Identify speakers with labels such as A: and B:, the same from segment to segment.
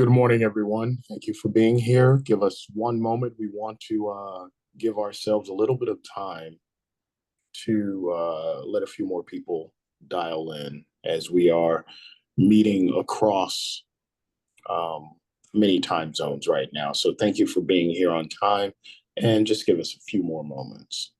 A: Good morning, everyone. Thank you for being here. Give us one moment. We want to give ourselves a little bit of time to let a few more people dial in as we are meeting across um, many time zones right now. So thank you for being here on time and just give us a few more moments.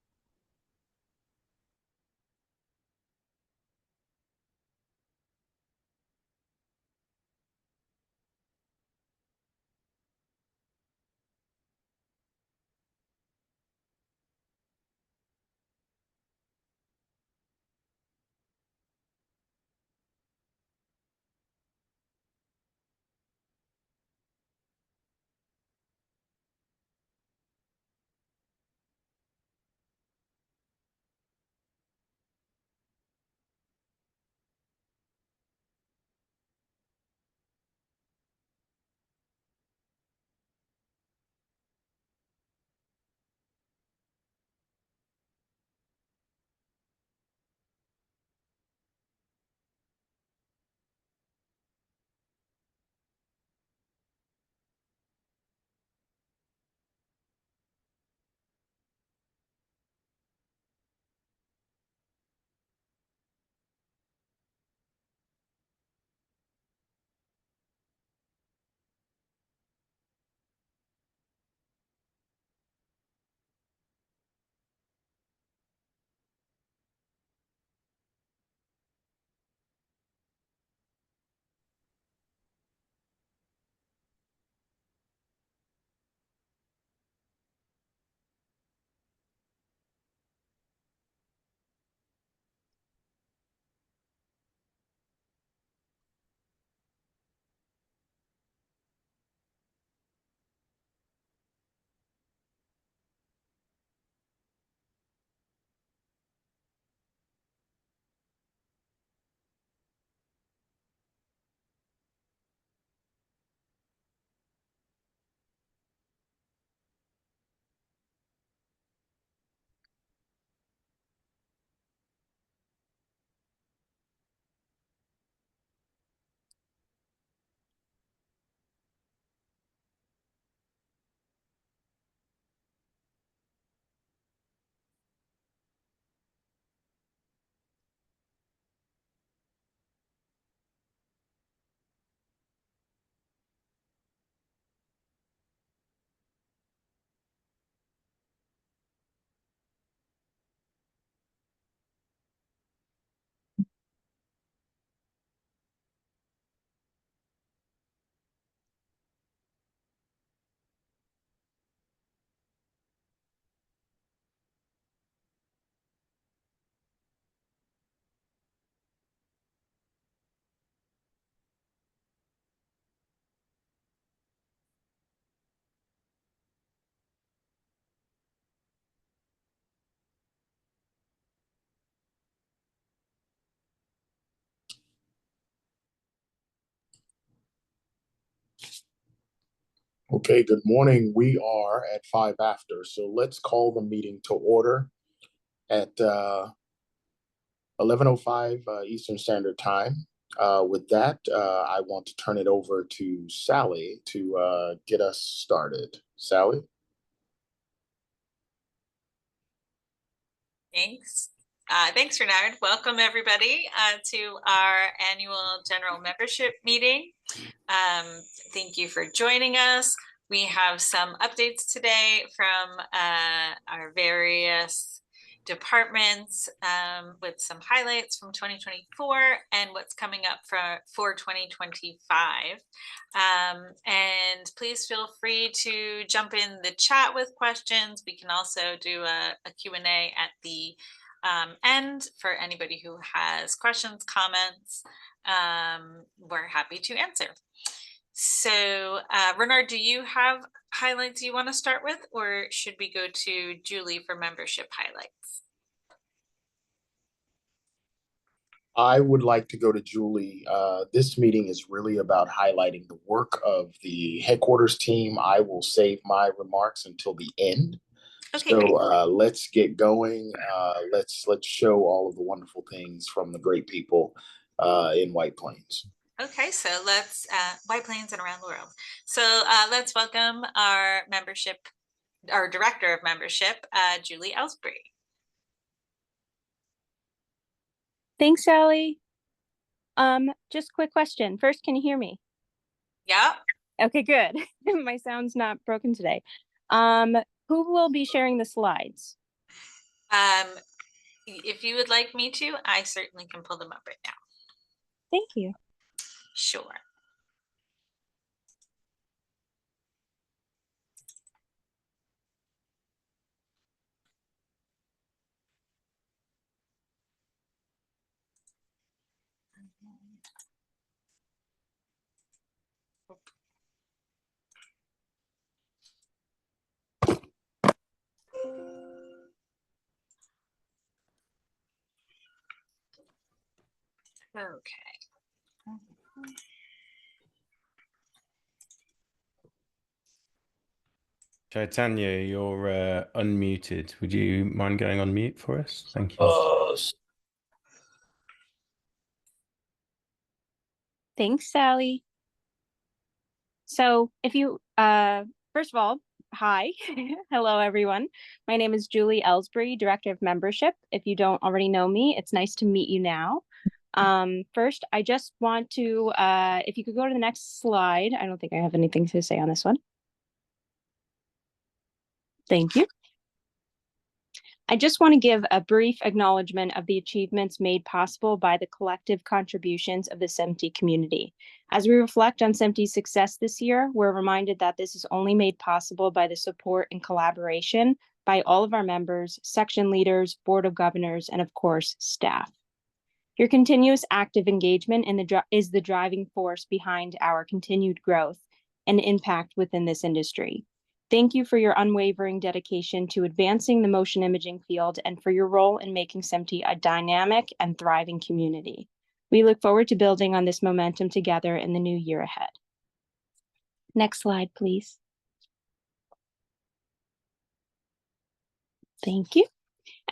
A: Okay, good morning. We are at 5 after, so let's call the meeting to order at 11:05 Eastern Standard Time. With that, I want to turn it over to Sally to get us started. Sally?
B: Thanks. Thanks, Renard. Welcome, everybody, to our annual general membership meeting. Thank you for joining us. We have some updates today from our various departments with some highlights from 2024 and what's coming up for 2025. And please feel free to jump in the chat with questions. We can also do a Q&A at the end for anybody who has questions, comments. We're happy to answer. So, Renard, do you have highlights you want to start with, or should we go to Julie for membership highlights?
A: I would like to go to Julie. This meeting is really about highlighting the work of the headquarters team. I will save my remarks until the end.
B: Okay,
A: So let's get going. Let's show all of the wonderful things from the great people in White Plains.
B: Okay, so let's White Plains and around the world. So let's welcome our director of membership, Julie Ellsbury.
C: Thanks, Sally. Just quick question. First, can you hear me?
B: Yeah.
C: Okay, good. My sound's not broken today. Who will be sharing the slides?
B: If you would like me to, I certainly can pull them up right now.
C: Thank you.
B: Sure. Okay.
D: Chaitanya, you're unmuted. Would you mind going on mute for us? Thank you.
C: Thanks, Sally. So if you, first of all, hi. Hello, everyone. My name is Julie Ellsbury, Director of Membership. If you don't already know me, it's nice to meet you now. First, I just want to, if you could go to the next slide. I don't think I have anything to say on this one. Thank you. I just want to give a brief acknowledgement of the achievements made possible by the collective contributions of the SMT community. As we reflect on SMT's success this year, we're reminded that this is only made possible by the support and collaboration by all of our members, section leaders, board of governors, and of course, staff. Your continuous active engagement is the driving force behind our continued growth and impact within this industry. Thank you for your unwavering dedication to advancing the motion imaging field and for your role in making SMT a dynamic and thriving community. We look forward to building on this momentum together in the new year ahead. Next slide, please. Thank you.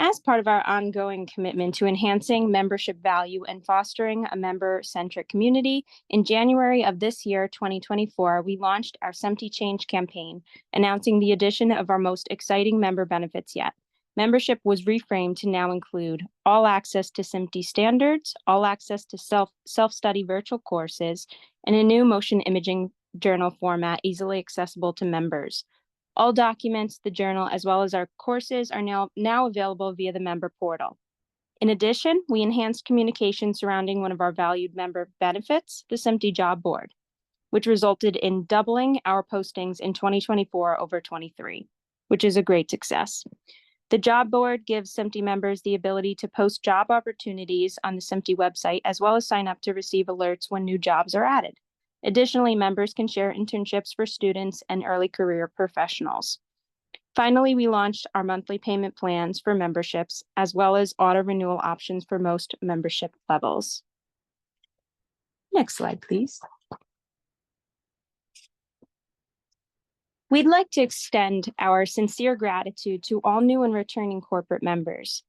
C: As part of our ongoing commitment to enhancing membership value and fostering a member-centric community, in January of this year, 2024, we launched our SMT Change campaign, announcing the addition of our most exciting member benefits yet. Membership was reframed to now include all access to SMT standards, all access to self-study virtual courses, and a new motion imaging journal format easily accessible to members. All documents, the journal, as well as our courses are now available via the member portal. In addition, we enhanced communication surrounding one of our valued member benefits, the SMT job board, which resulted in doubling our postings in 2024 over 23, which is a great success. The job board gives SMT members the ability to post job opportunities on the SMT website, as well as sign up to receive alerts when new jobs are added. Additionally, members can share internships for students and early career professionals. Finally, we launched our monthly payment plans for memberships, as well as auto renewal options for most membership levels. Next slide, please. We'd like to extend our sincere gratitude to all new and returning corporate members.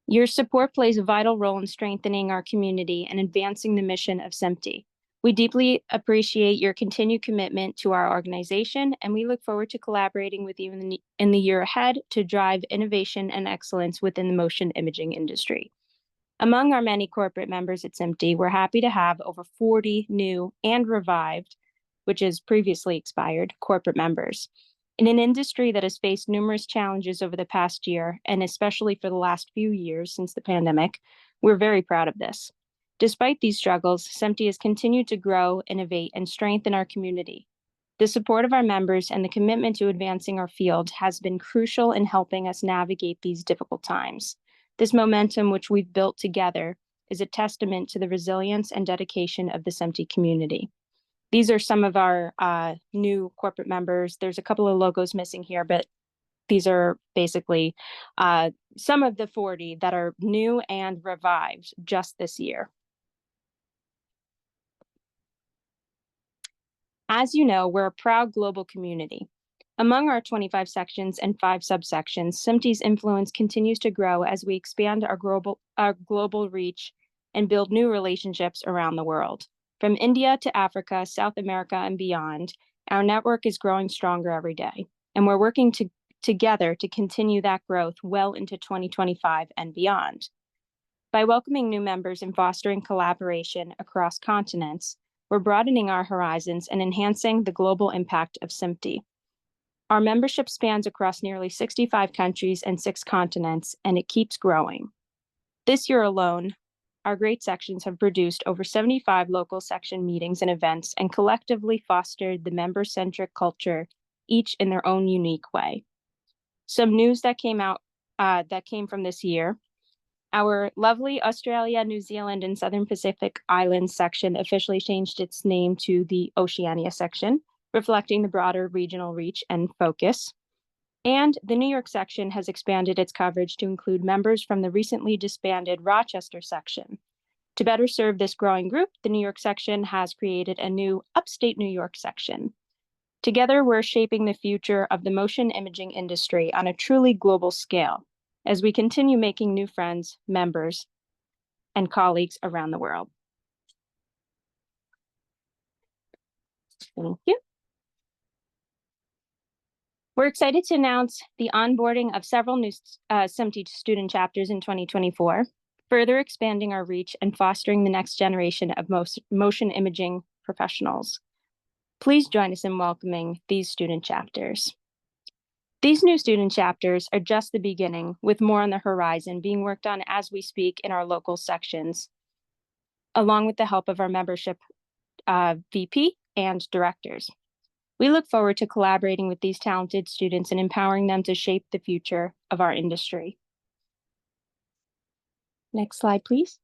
C: Your support plays a vital role in strengthening our community and advancing the mission of SMT. We deeply appreciate your continued commitment to our organization, and we look forward to collaborating with you in the year ahead to drive innovation and excellence within the motion imaging industry. Among our many corporate members at SMT, we're happy to have over 40 new and revived, which is previously expired, corporate members. In an industry that has faced numerous challenges over the past year, and especially for the last few years since the pandemic, we're very proud of this. Despite these struggles, SMT has continued to grow, innovate, and strengthen our community. The support of our members and the commitment to advancing our field has been crucial in helping us navigate these difficult times. This momentum, which we've built together, is a testament to the resilience and dedication of the SMT community. These are some of our new corporate members. There's a couple of logos missing here, but these are basically some of the 40 that are new and revived just this year. As you know, we're a proud global community. Among our 25 sections and 5 subsections, SMT's influence continues to grow as we expand our global reach and build new relationships around the world. From India to Africa, South America, and beyond, our network is growing stronger every day, and we're working together to continue that growth well into 2025 and beyond. By welcoming new members and fostering collaboration across continents, we're broadening our horizons and enhancing the global impact of SMPTE. Our membership spans across nearly 65 countries and 6 continents, and it keeps growing. This year alone, our great sections have produced over 75 local section meetings and events and collectively fostered the member-centric culture, each in their own unique way. Some news that came from this year: our lovely Australia, New Zealand, and Southern Pacific Islands section officially changed its name to the Oceania section, reflecting the broader regional reach and focus. And the New York section has expanded its coverage to include members from the recently disbanded Rochester section. To better serve this growing group, the New York section has created a new Upstate New York section. Together, we're shaping the future of the motion imaging industry on a truly global scale as we continue making new friends, members, and colleagues around the world. Thank you. We're excited to announce the onboarding of several new SMPTE student chapters in 2024, further expanding our reach and fostering the next generation of motion imaging professionals. Please join us in welcoming these student chapters. These new student chapters are just the beginning, with more on the horizon being worked on as we speak in our local sections, along with the help of our membership VP and directors. We look forward to collaborating with these talented students and empowering them to shape the future of our industry. Next slide, please.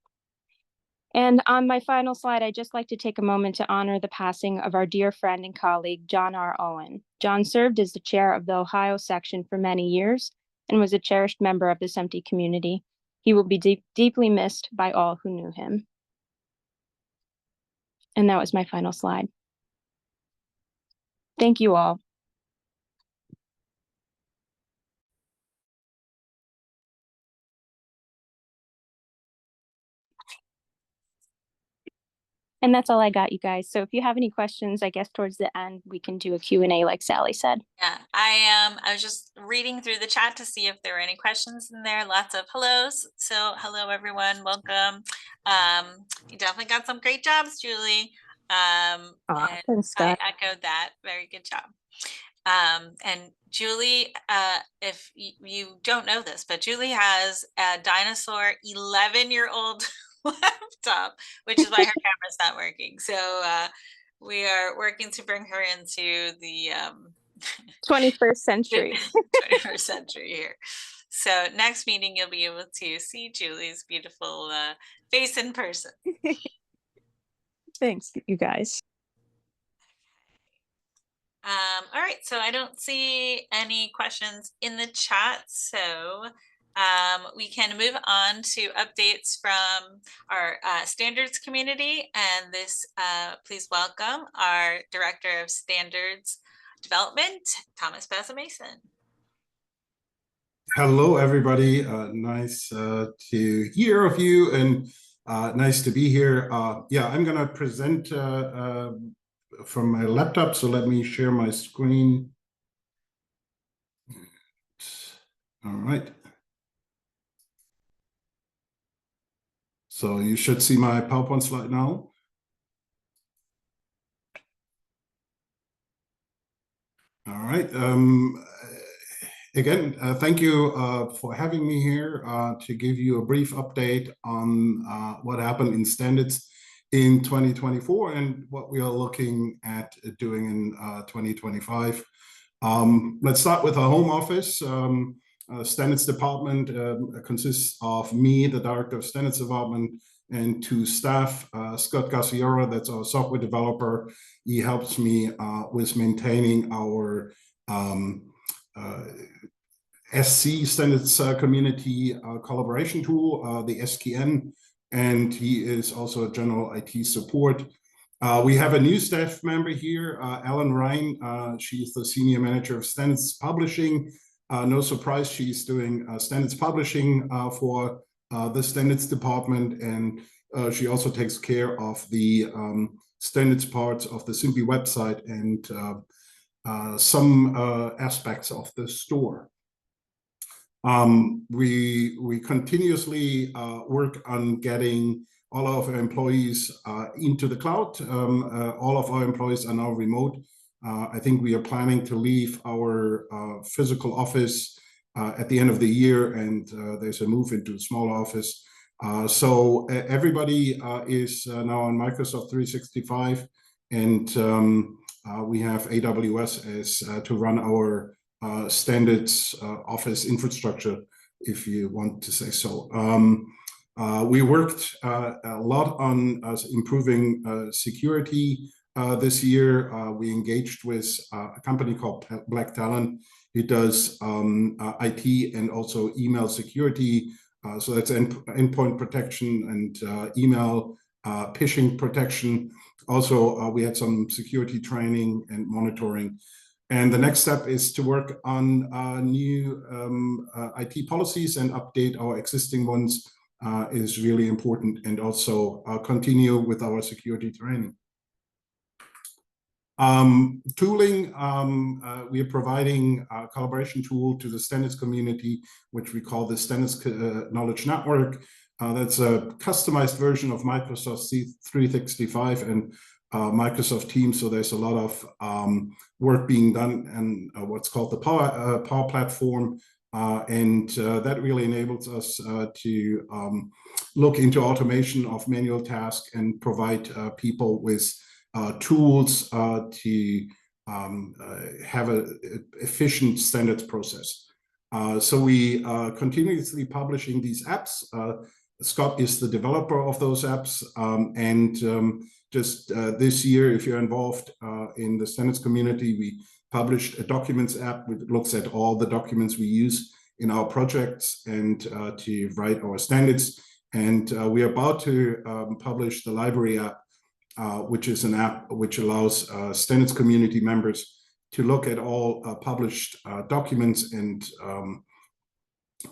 C: And on my final slide, I'd just like to take a moment to honor the passing of our dear friend and colleague, John R. Owen. John served as the chair of the Ohio section for many years and was a cherished member of the SMPTE community. He will be deeply missed by all who knew him. And that was my final slide. Thank you all. And that's all I got, you guys. So if you have any questions, I guess towards the end, we can do a Q&A like Sally said.
B: Yeah, I was just reading through the chat to see if there were any questions in there. Lots of hellos. So hello, everyone. Welcome. You definitely got some great jobs, Julie.
C: Thanks,
B: I
C: Scott.
B: echoed that. Very good job. And Julie, if you don't know this, but Julie has a dinosaur 11-year-old laptop, which is why her camera's not working. So we are working to bring her into the
C: 21st century.
B: 21st century here. So next meeting, you'll be able to see Julie's beautiful face in person.
C: Thanks, you guys.
B: All right, so I don't see any questions in the chat, so we can move on to updates from our standards community. And this, please welcome our Director of Standards Development, Thomas Baza-Mason.
E: Hello, everybody. Nice to hear of you, and nice to be here. Yeah, I'm going to present from my laptop, so let me share my screen. All right. So you should see my PowerPoint slide now. All right. Again, thank you for having me here to give you a brief update on what happened in standards in 2024 and what we are looking at doing in 2025. Let's start with our home office. Standards department consists of me, the Director of Standards Development, and 2 staff. Scott Garcia, that's our software developer. He helps me with maintaining our SC Standards Community collaboration tool, the SKN, and he is also a general IT support. We have a new staff member here, Ellen Ryan. She's the Senior Manager of Standards Publishing. No surprise, she's doing standards publishing for the standards department, and she also takes care of the standards parts of the SIMPI website and some aspects of the store. We continuously work on getting all of our employees into the cloud. All of our employees are now remote. I think we are planning to leave our physical office at the end of the year, and there's a move into a small office. So everybody is now on Microsoft 365, and we have AWS as to run our standards office infrastructure, if you want to say so. We worked a lot on improving security this year. We engaged with a company called Black Talon. It does IT and also email security. So that's endpoint protection and email phishing protection. Also, we had some security training and monitoring. And the next step is to work on new IT policies and update our existing ones is really important, and also continue with our security training. Tooling, we are providing a collaboration tool to the standards community, which we call the Standards Knowledge Network. That's a customized version of Microsoft 365 and Microsoft Teams. So there's a lot of work being done and what's called the Power Platform. And that really enables us to look into automation of manual tasks and provide people with tools to have an efficient standards process. So we continuously publishing these apps. Scott is the developer of those apps, and just this year, if you're involved in the standards community, we published a documents app which looks at all the documents we use in our projects and to write our standards. And we are about to publish the library app, which is an app which allows standards community members to look at all published documents and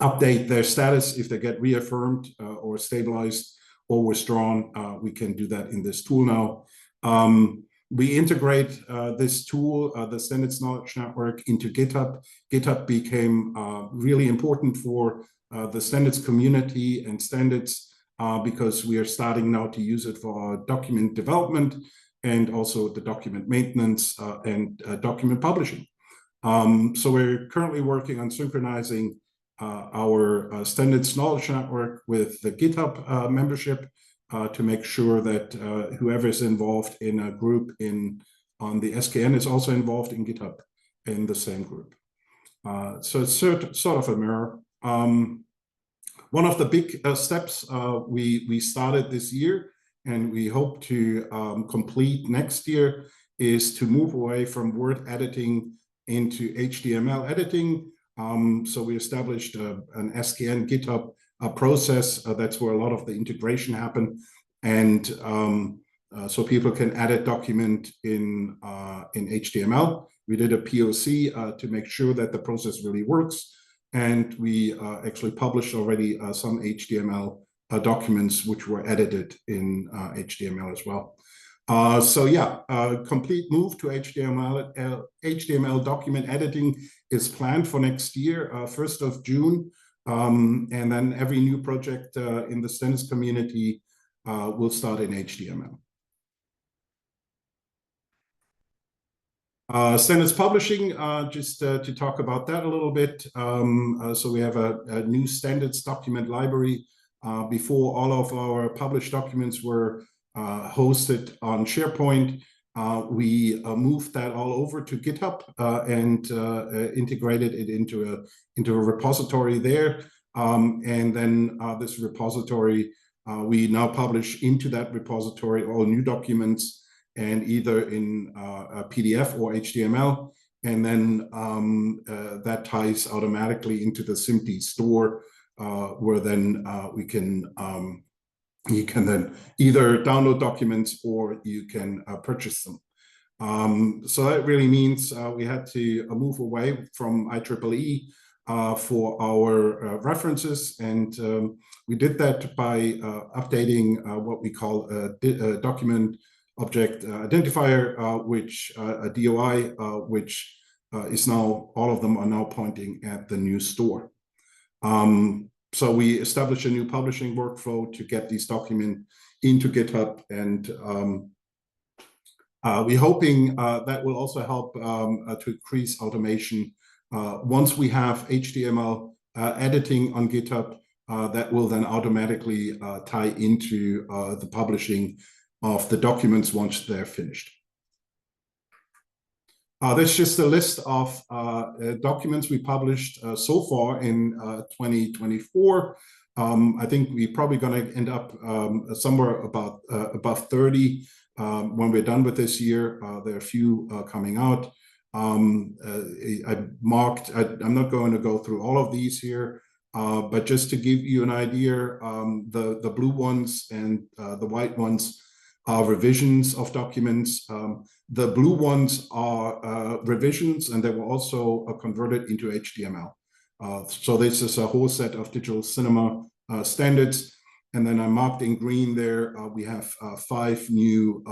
E: update their status if they get reaffirmed or stabilized or withdrawn. We can do that in this tool now. We integrate this tool, the Standards Knowledge Network, into GitHub. GitHub became really important for the standards community and standards because we are starting now to use it for our document development and also the document maintenance and document publishing. So we're currently working on synchronizing our Standards Knowledge Network with the GitHub membership to make sure that whoever is involved in a group on the SKN is also involved in GitHub in the same group. So it's sort of a mirror. One of the big steps we started this year and we hope to complete next year is to move away from word editing into HTML editing. So we established an SKN GitHub process. That's where a lot of the integration happened. And so people can edit document in HTML. We did a POC to make sure that the process really works. And we actually published already some HTML documents which were edited in HTML as well. So yeah, a complete move to HTML document editing is planned for next year, 1st of June. And then every new project in the standards community will start in HTML. Standards publishing, just to talk about that a little bit. So we have a new standards document library. Before, all of our published documents were hosted on SharePoint. We moved that all over to GitHub and integrated it into a repository there. And then this repository, we now publish into that repository all new documents, and either in a PDF or HTML. And then that ties automatically into the SIMPI store, where then you can then either download documents or you can purchase them. So that really means we had to move away from IEEE for our references. And we did that by updating what we call a document object identifier, which a DOI, which is now, all of them are now pointing at the new store. So we established a new publishing workflow to get these documents into GitHub, and we're hoping that will also help to increase automation. Once we have HTML editing on GitHub, that will then automatically tie into the publishing of the documents once they're finished. That's just a list of documents we published so far in 2024. I think we're probably going to end up somewhere about above 30 when we're done with this year. There are a few coming out. I marked, I'm not going to go through all of these here, but just to give you an idea, the blue ones and the white ones are revisions of documents. The blue ones are revisions, and they were also converted into HTML. So this is a whole set of digital cinema standards. And then I marked in green there, we have 5 new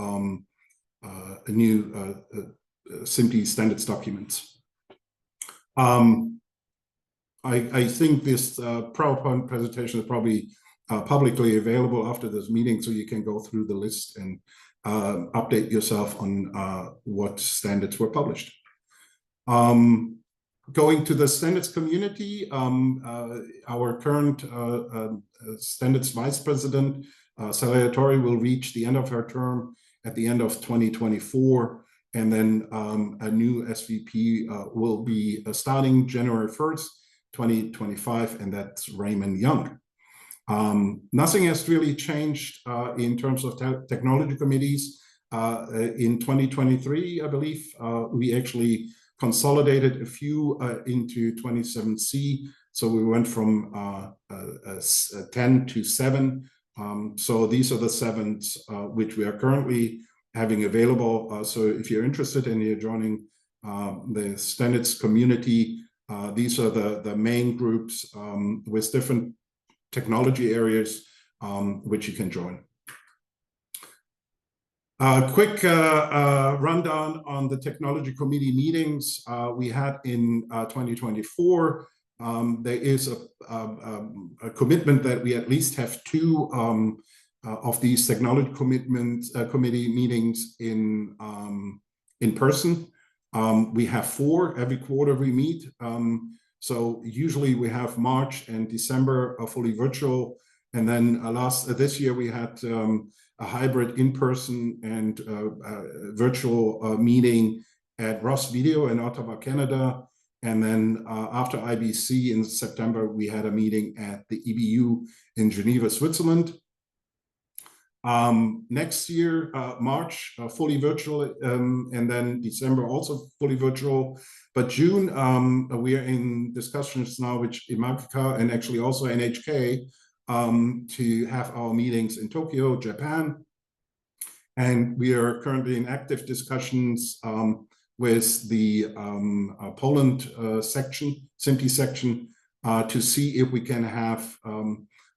E: SMPTE standards documents. I think this PowerPoint presentation is probably publicly available after this meeting, so you can go through the list and update yourself on what standards were published. Going to the standards community, our current standards vice president, Salvatore, will reach the end of her term at the end of 2024. And then a new SVP will be starting January 1st, 2025, and that's Raymond Young. Nothing has really changed in terms of technology committees. In 2023, I believe, we actually consolidated a few into 27C. So we went from 10 to 7. So these are the 7s which we are currently having available. So if you're interested and you're joining the standards community, these are the main groups with different technology areas which you can join. Quick rundown on the technology committee meetings we had in 2024. There is a commitment that we at least have 2 of these technology committee meetings in person. We have 4 every quarter we meet. So usually we have March and December fully virtual, and then this year we had a hybrid in-person and virtual meeting at Ross Video in Ottawa, Canada. And then after IBC in September, we had a meeting at the EBU in Geneva, Switzerland. Next year, March, fully virtual, and then December also fully virtual. But June, we are in discussions now with Imagica and actually also NHK to have our meetings in Tokyo, Japan. And we are currently in active discussions with the Poland section, SMPTE section, to see if we can have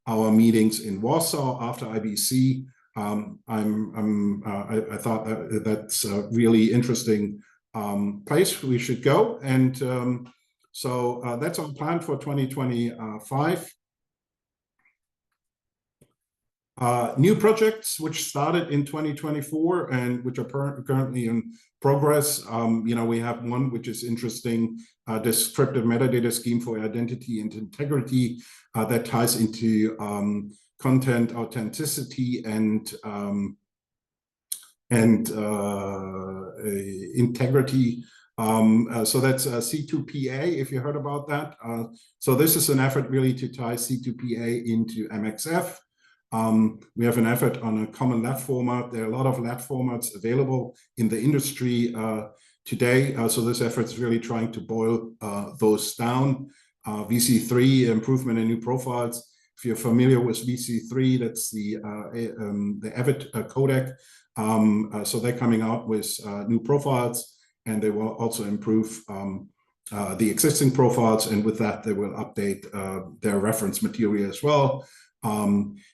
E: our meetings in Warsaw after IBC. I thought that that's a really interesting place we should go. And so that's our plan for 2025. New projects which started in 2024 and which are currently in progress. We have one which is interesting, descriptive metadata scheme for identity and integrity that ties into content authenticity and integrity. So that's C2PA, if you heard about that. So this is an effort really to tie C2PA into MXF. We have an effort on a common lat format. There are a lot of lat formats available in the industry today. So this effort is really trying to boil those down. VC3, improvement in new profiles. If you're familiar with VC3, that's the Avid codec. So they're coming out with new profiles, and they will also improve the existing profiles. And with that, they will update their reference material as well.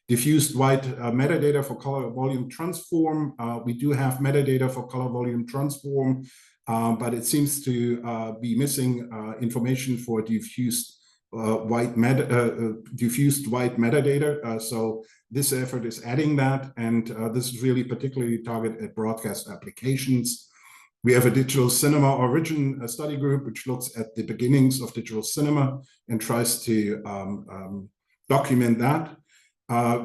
E: Diffused white metadata for color volume transform. We do have metadata for color volume transform, but it seems to be missing information for diffused white metadata. So this effort is adding that, and this is really particularly targeted at broadcast applications. We have a digital cinema origin study group, which looks at the beginnings of digital cinema and tries to document that.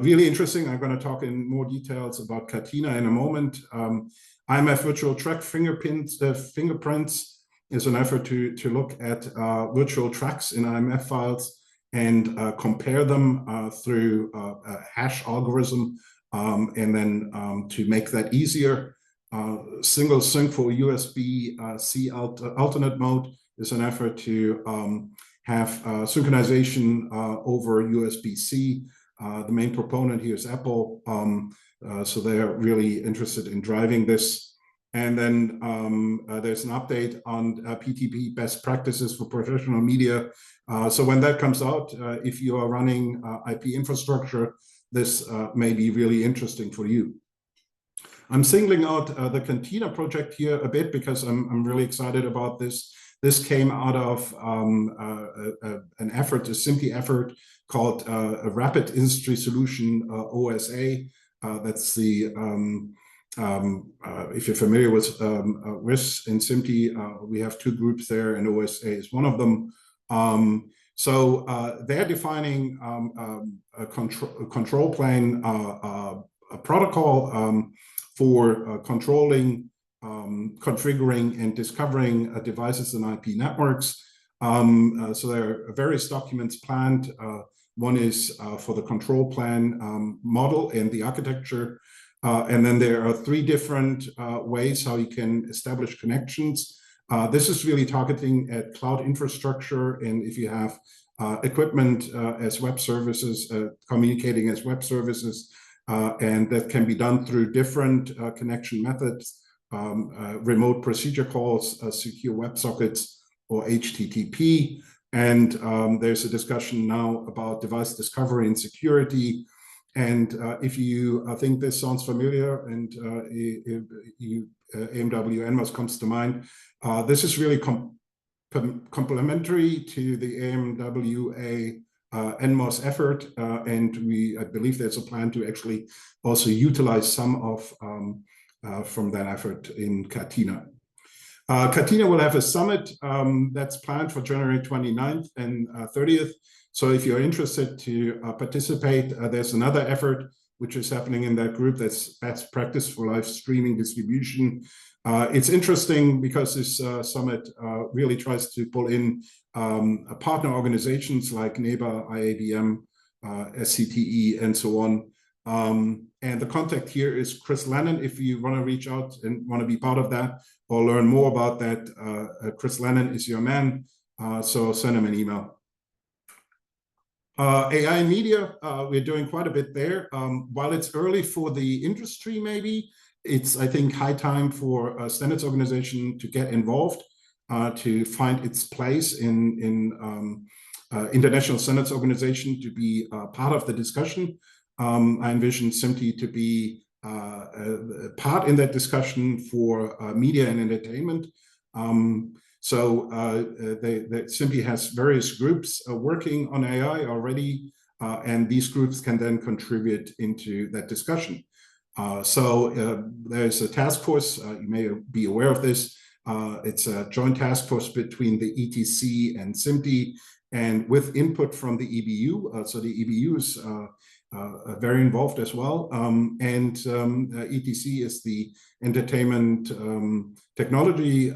E: Really interesting. I'm going to talk in more details about Catena in a moment. IMF virtual track fingerprints is an effort to look at virtual tracks in IMF files and compare them through a hash algorithm, and then to make that easier. Single sync for USB-C alternate mode is an effort to have synchronization over USB-C. The main proponent here is Apple, so they're really interested in driving this. And then there's an update on PTP best practices for professional media. So when that comes out, if you are running IP infrastructure, this may be really interesting for you. I'm singling out the Catena project here a bit because I'm really excited about this. This came out of an effort, a SMPTE effort called a Rapid Industry Solution, OSA. That's the, if you're familiar with RIS in SMPTE, we have two groups there, and OSA is one of them. So they're defining a control plane, a protocol for controlling, configuring, and discovering devices and IP networks. So there are various documents planned. One is for the control plan model and the architecture. And then there are three different ways how you can establish connections. This is really targeting at cloud infrastructure, and if you have equipment as web services, communicating as web services, and that can be done through different connection methods, remote procedure calls, secure WebSockets, or HTTP. And there's a discussion now about device discovery and security. And if you think this sounds familiar, and AMW NMOS comes to mind, this is really complementary to the AMWA NMOS effort, and I believe there's a plan to actually also utilize some of from that effort in Catena. Catena will have a summit that's planned for January 29th and 30th. So if you're interested to participate, there's another effort which is happening in that group, that's best practice for live streaming distribution. It's interesting because this summit really tries to pull in partner organizations like NEBA, IABM, SCTE, and so on. And the contact here is Chris Lennon. If you want to reach out and want to be part of that or learn more about that, Chris Lennon is your man, so send him an email. AI and media, we're doing quite a bit there. While it's early for the industry, maybe, it's, I think, high time for a standards organization to get involved, to find its place in international standards organization, to be part of the discussion. I envision SMPTE to be part in that discussion for media and entertainment. So SMPTE has various groups working on AI already, and these groups can then contribute into that discussion. So there's a task force, you may be aware of this. It's a joint task force between the ETC and SMPTE, and with input from the EBU. So the EBU is very involved as well. And ETC is the Entertainment Technology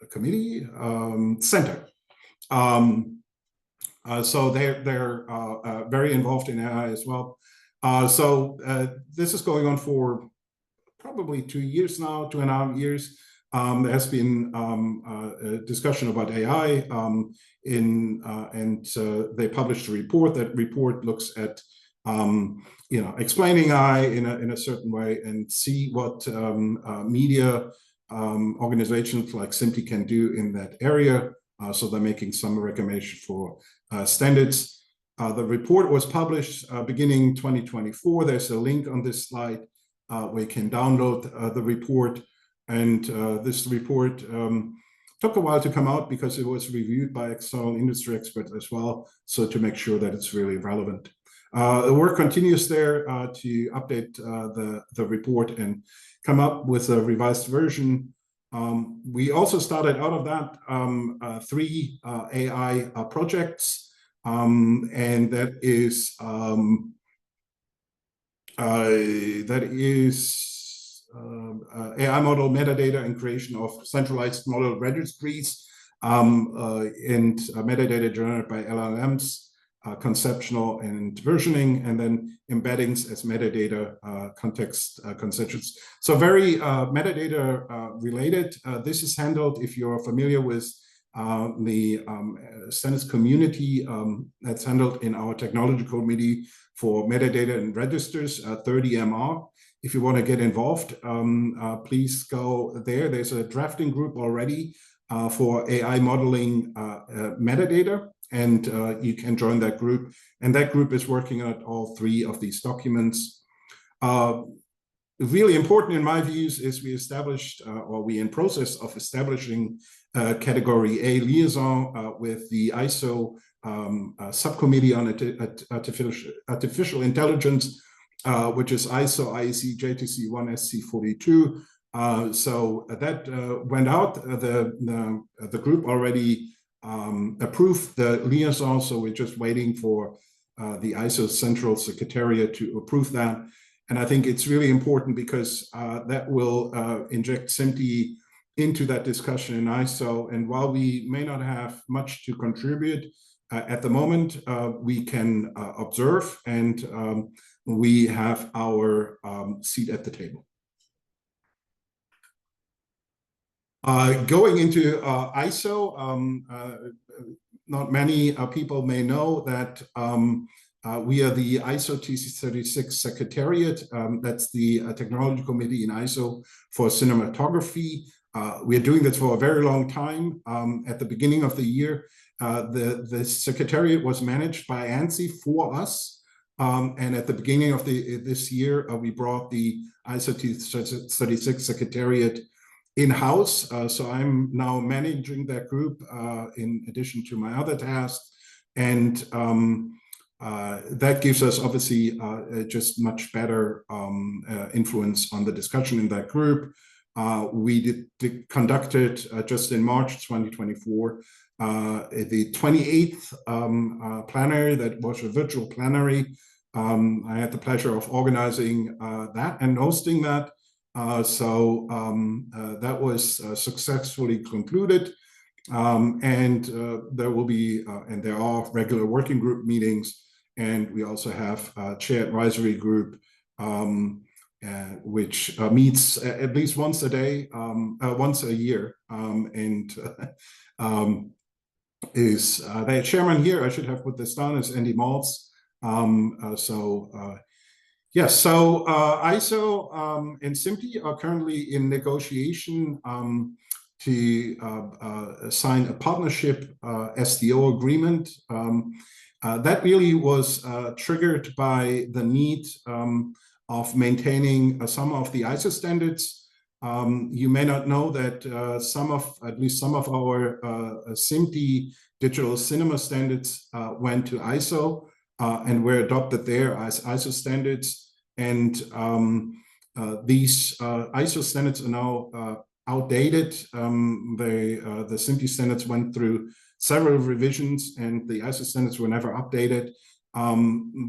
E: Committee Center. So they're very involved in AI as well. So this is going on for probably 2 years now, 2.5 years. There has been a discussion about AI, and they published a report. That report looks at explaining AI in a certain way, and see what media organizations like SMPTE can do in that area. So they're making some recommendation for standards. The report was published beginning 2024. There's a link on this slide where you can download the report. And this report took a while to come out because it was reviewed by external industry experts as well, so to make sure that it's really relevant. The work continues there to update the report and come up with a revised version. We also started out of that 3 AI projects, and that is AI model metadata and creation of centralized model registries, and metadata generated by LLMs, conceptual and versioning, and then embeddings as metadata context conceptions. So very metadata related. This is handled, if you're familiar with the standards community, that's handled in our technology committee for metadata and registers, 30MR. If you want to get involved, please go there. There's a drafting group already for AI modeling metadata, and you can join that group. And that group is working on all 3 of these documents. Really important in my views is we established, or we in process of establishing category A liaison with the ISO subcommittee on artificial intelligence, which is ISO IEC JTC 1SC42. So that went out. The group already approved the liaison, so we're just waiting for the ISO Central Secretariat to approve that. And I think it's really important because that will inject SMPTE into that discussion in ISO. And while we may not have much to contribute at the moment, we can observe, and we have our seat at the table. Going into ISO, not many people may know that we are the ISO TC36 Secretariat. That's the technology committee in ISO for cinematography. We are doing this for a very long time. At the beginning of the year, the Secretariat was managed by ANSI for us. And at the beginning of this year, we brought the ISO TC36 Secretariat in-house. So I'm now managing that group in addition to my other tasks. And that gives us obviously just much better influence on the discussion in that group. We conducted just in March 2024 the 28th plenary. That was a virtual plenary. I had the pleasure of organizing that and hosting that. So that was successfully concluded. And there will be, and there are regular working group meetings. And we also have a chair advisory group, which meets at least once a day, once a year, and is the chairman here. I should have put this down, is Andy Maltz. Yes, so ISO and SMPTE are currently in negotiation to sign a partnership SDO agreement. That really was triggered by the need of maintaining some of the ISO standards. You may not know that at least some of our SMPTE digital cinema standards went to ISO and were adopted there as ISO standards. And these ISO standards are now outdated. The SMPTE standards went through several revisions, and the ISO standards were never updated.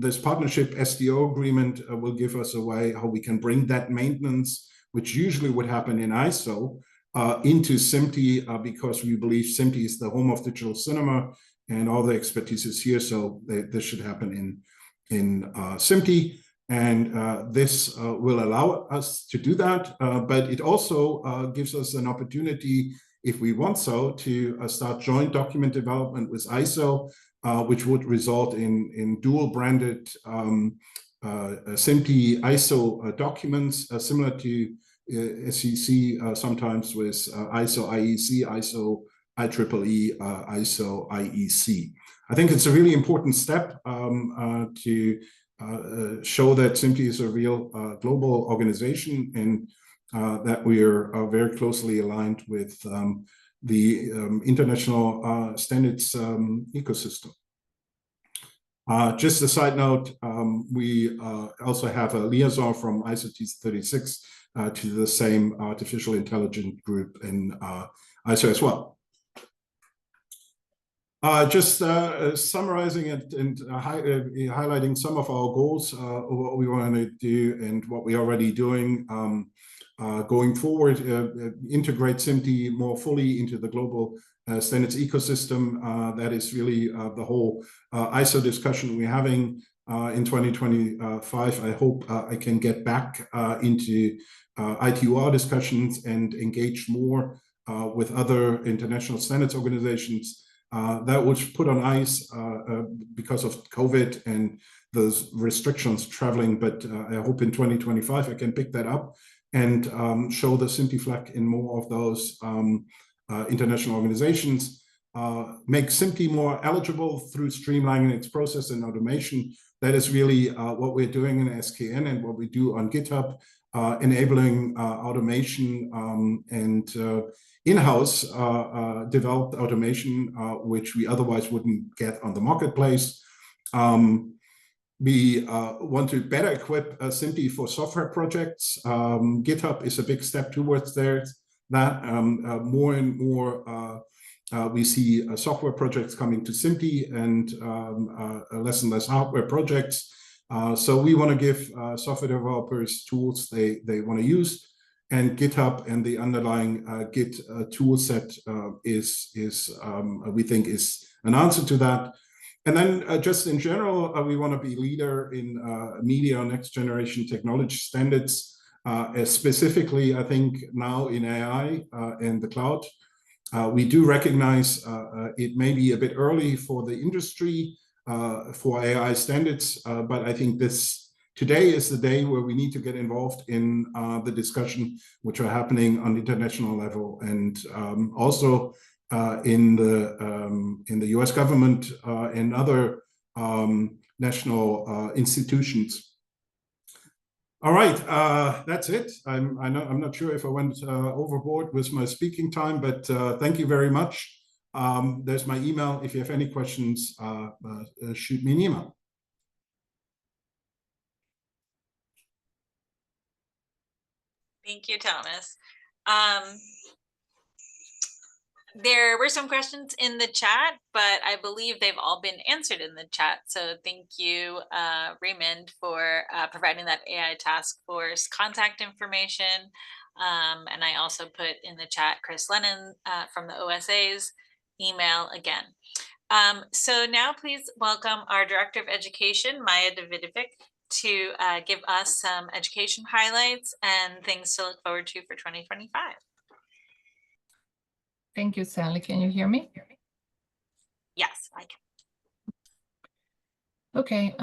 E: This partnership SDO agreement will give us a way how we can bring that maintenance, which usually would happen in ISO, into SMPTE, because we believe SMPTE is the home of digital cinema and all the expertise is here. So this should happen in SMPTE. And this will allow us to do that, but it also gives us an opportunity, if we want so, to start joint document development with ISO, which would result in dual-branded SMPTE ISO documents, similar to as you see sometimes with ISO IEC, ISO IEEE, ISO IEC. I think it's a really important step to show that SIMPI is a real global organization, and that we are very closely aligned with the international standards ecosystem. Just a side note, we also have a liaison from ISO 36 to the same artificial intelligence group in ISO as well. Just summarizing it and highlighting some of our goals, what we want to do and what we're already doing going forward, integrate SIMPI more fully into the global standards ecosystem. That is really the whole ISO discussion we're having in 2025. I hope I can get back into ITUR discussions and engage more with other international standards organizations. That was put on ice because of COVID and those restrictions traveling, but I hope in 2025 I can pick that up and show the SIMPI flag in more of those international organizations, make SIMPI more eligible through streamlining its process and automation. That is really what we're doing in SKN and what we do on GitHub, enabling automation and in-house developed automation, which we otherwise wouldn't get on the marketplace. We want to better equip SIMPI for software projects. GitHub is a big step towards that. More and more we see software projects coming to SIMPI and less and less hardware projects. So we want to give software developers tools they want to use, and GitHub and the underlying Git tool set is we think is an answer to that. And then just in general, we want to be leader in media next generation technology standards, specifically, I think now in AI and the cloud. We do recognize it may be a bit early for the industry for AI standards, but I think today is the day where we need to get involved in the discussion which are happening on the international level, and also in the US government and other national institutions. All right, that's it. I'm not sure if I went overboard with my speaking time, but thank you very much. There's my email. If you have any questions, shoot me an email.
B: Thank you, Thomas. There were some questions in the chat, but I believe they've all been answered in the chat. So thank you, Raymond, for providing that AI task force contact information. And I also put in the chat Chris Lennon from the OSA's email again. So now please welcome our Director of Education, Maya Davidovic, to give us some education highlights and things to look forward to for 2025.
F: Thank you, Sally. Can you hear me?
B: Yes, I can.
F: Okay,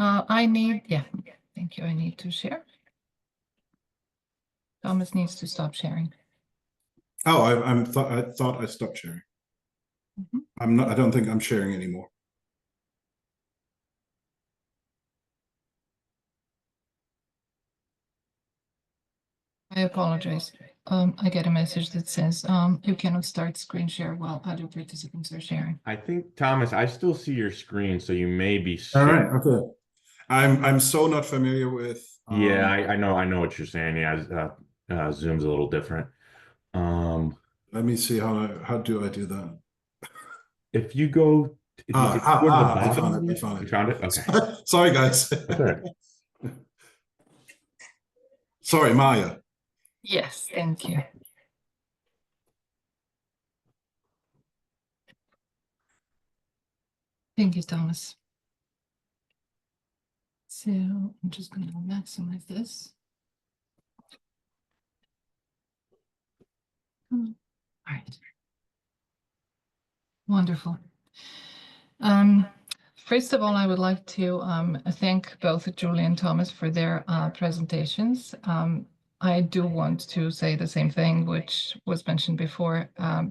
F: thank you. I need to share. Thomas needs to stop sharing.
E: Oh, I thought I stopped sharing. Mm-hmm. I don't think I'm sharing anymore.
F: I apologize. I get a message that says you cannot start screen share while other participants are sharing.
G: I think, Thomas, I still see your screen, so you may be.
E: All right. Okay. I'm so not familiar with.
G: Yeah, I know what you're saying. Yeah, Zoom's a little different.
E: Let me see how do I do that?
G: If you go, I found it. You found it. Okay.
E: Sorry, guys.
G: Okay.
E: Sorry, Maya.
F: Yes, thank you. Thank you, Thomas. So I'm just going to maximize this. All right. Wonderful. First of all, I would like to thank both Julie and Thomas for their presentations. I do want to say the same thing, which was mentioned before.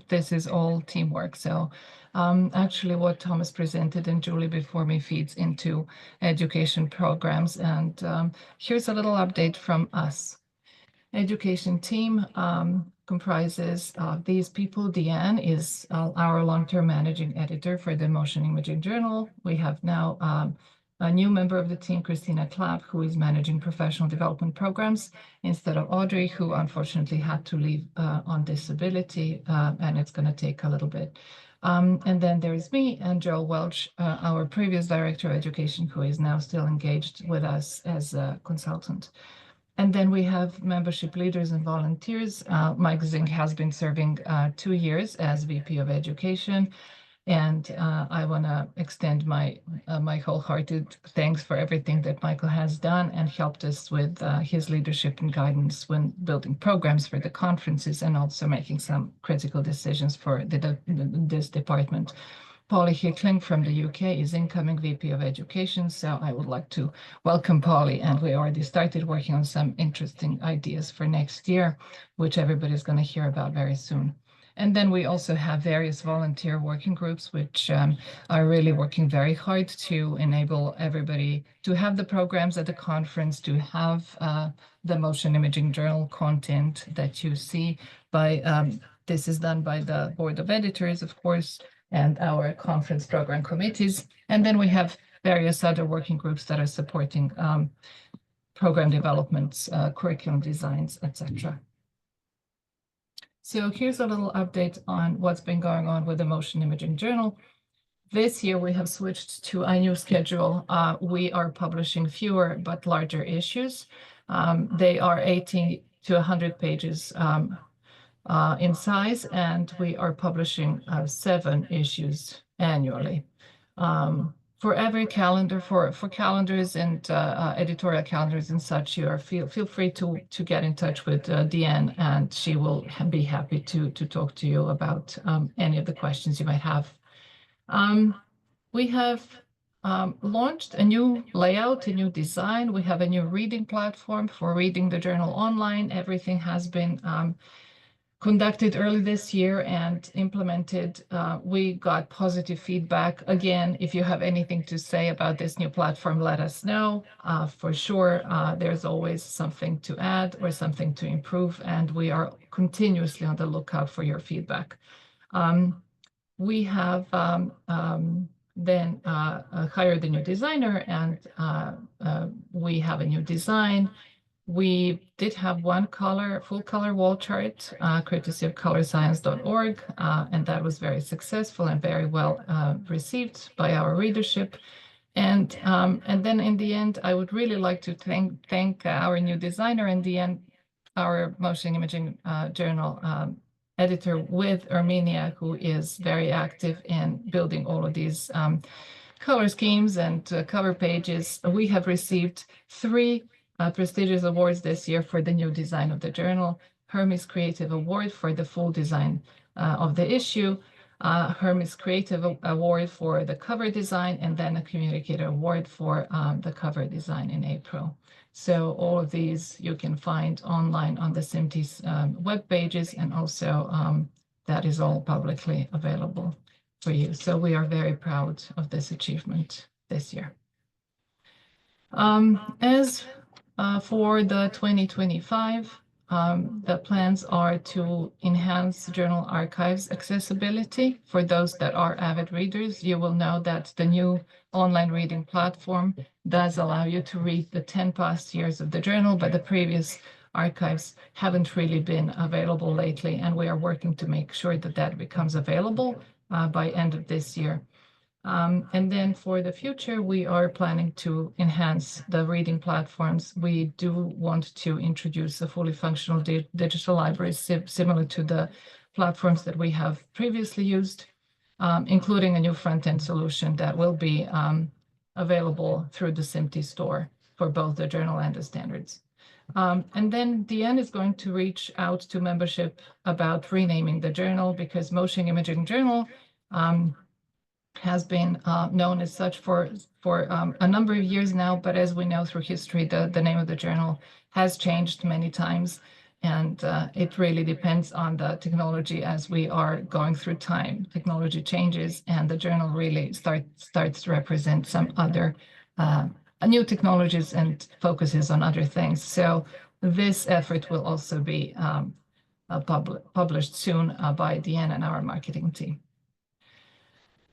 F: This is all teamwork. So Actually, what Thomas presented and Julie before me feeds into education programs. And here's a little update from us. Education team comprises these people. Deanne is our long-term managing editor for the Motion Imaging Journal. We have now a new member of the team, Christina Clapp, who is managing professional development programs instead of Audrey, who unfortunately had to leave on disability, and it's going to take a little bit. And then there is me and Joel Welch, our previous director of education, who is now still engaged with us as a consultant. And then we have membership leaders and volunteers. Mike Zink has been serving 2 years as VP of Education. And I want to extend my wholehearted thanks for everything that Michael has done and helped us with his leadership and guidance when building programs for the conferences and also making some critical decisions for this department. Polly Hickling from the UK is incoming VP of Education, so I would like to welcome Polly, and we already started working on some interesting ideas for next year, which everybody's going to hear about very soon. And then we also have various volunteer working groups, which are really working very hard to enable everybody to have the programs at the conference, to have the Motion Imaging Journal content that you see by, this is done by the Board of Editors, of course, and our conference program committees. And then we have various other working groups that are supporting program developments, curriculum designs, etc. So here's a little update on what's been going on with the Motion Imaging Journal. This year we have switched to a new schedule. We are publishing fewer but larger issues. They are 80 to 100 pages in size, and we are publishing 7 issues annually. For every calendar, for calendars and editorial calendars and such, you are feel free to get in touch with Deanne, and she will be happy to talk to you about any of the questions you might have. We have launched a new layout, a new design. We have a new reading platform for reading the journal online. Everything has been conducted early this year and implemented. We got positive feedback. Again, if you have anything to say about this new platform, let us know. For sure, there's always something to add or something to improve, and we are continuously on the lookout for your feedback. We have then hired a new designer, and we have a new design. We did have one full color wall chart, courtesy of colorscience.org, and that was very successful and very well received by our readership. And then in the end, I would really like to thank our new designer, and our Motion Imaging Journal editor with Armenia, who is very active in building all of these color schemes and cover pages. We have received 3 prestigious awards this year for the new design of the journal: Hermes Creative Award for the full design of the issue, Hermes Creative Award for the cover design, and then a Communicator Award for the cover design in April. So all of these you can find online on the SIMT's web pages, and also that is all publicly available for you. So we are very proud of this achievement this year. For the 2025, the plans are to enhance journal archives accessibility. For those that are avid readers, you will know that the new online reading platform does allow you to read the 10 past years of the journal, but the previous archives haven't really been available lately, and we are working to make sure that that becomes available by end of this year. And then for the future, we are planning to enhance the reading platforms. We do want to introduce a fully functional digital library similar to the platforms that we have previously used, including a new front-end solution that will be available through the SIMT store for both the journal and the standards. And then Deanne is going to reach out to membership about renaming the journal, because Motion Imaging Journal has been known as such for a number of years now, but as we know through history, the name of the journal has changed many times. And it really depends on the technology as we are going through time. Technology changes, and the journal really starts to represent some other new technologies and focuses on other things. So this effort will also be published soon by Deanne and our marketing team.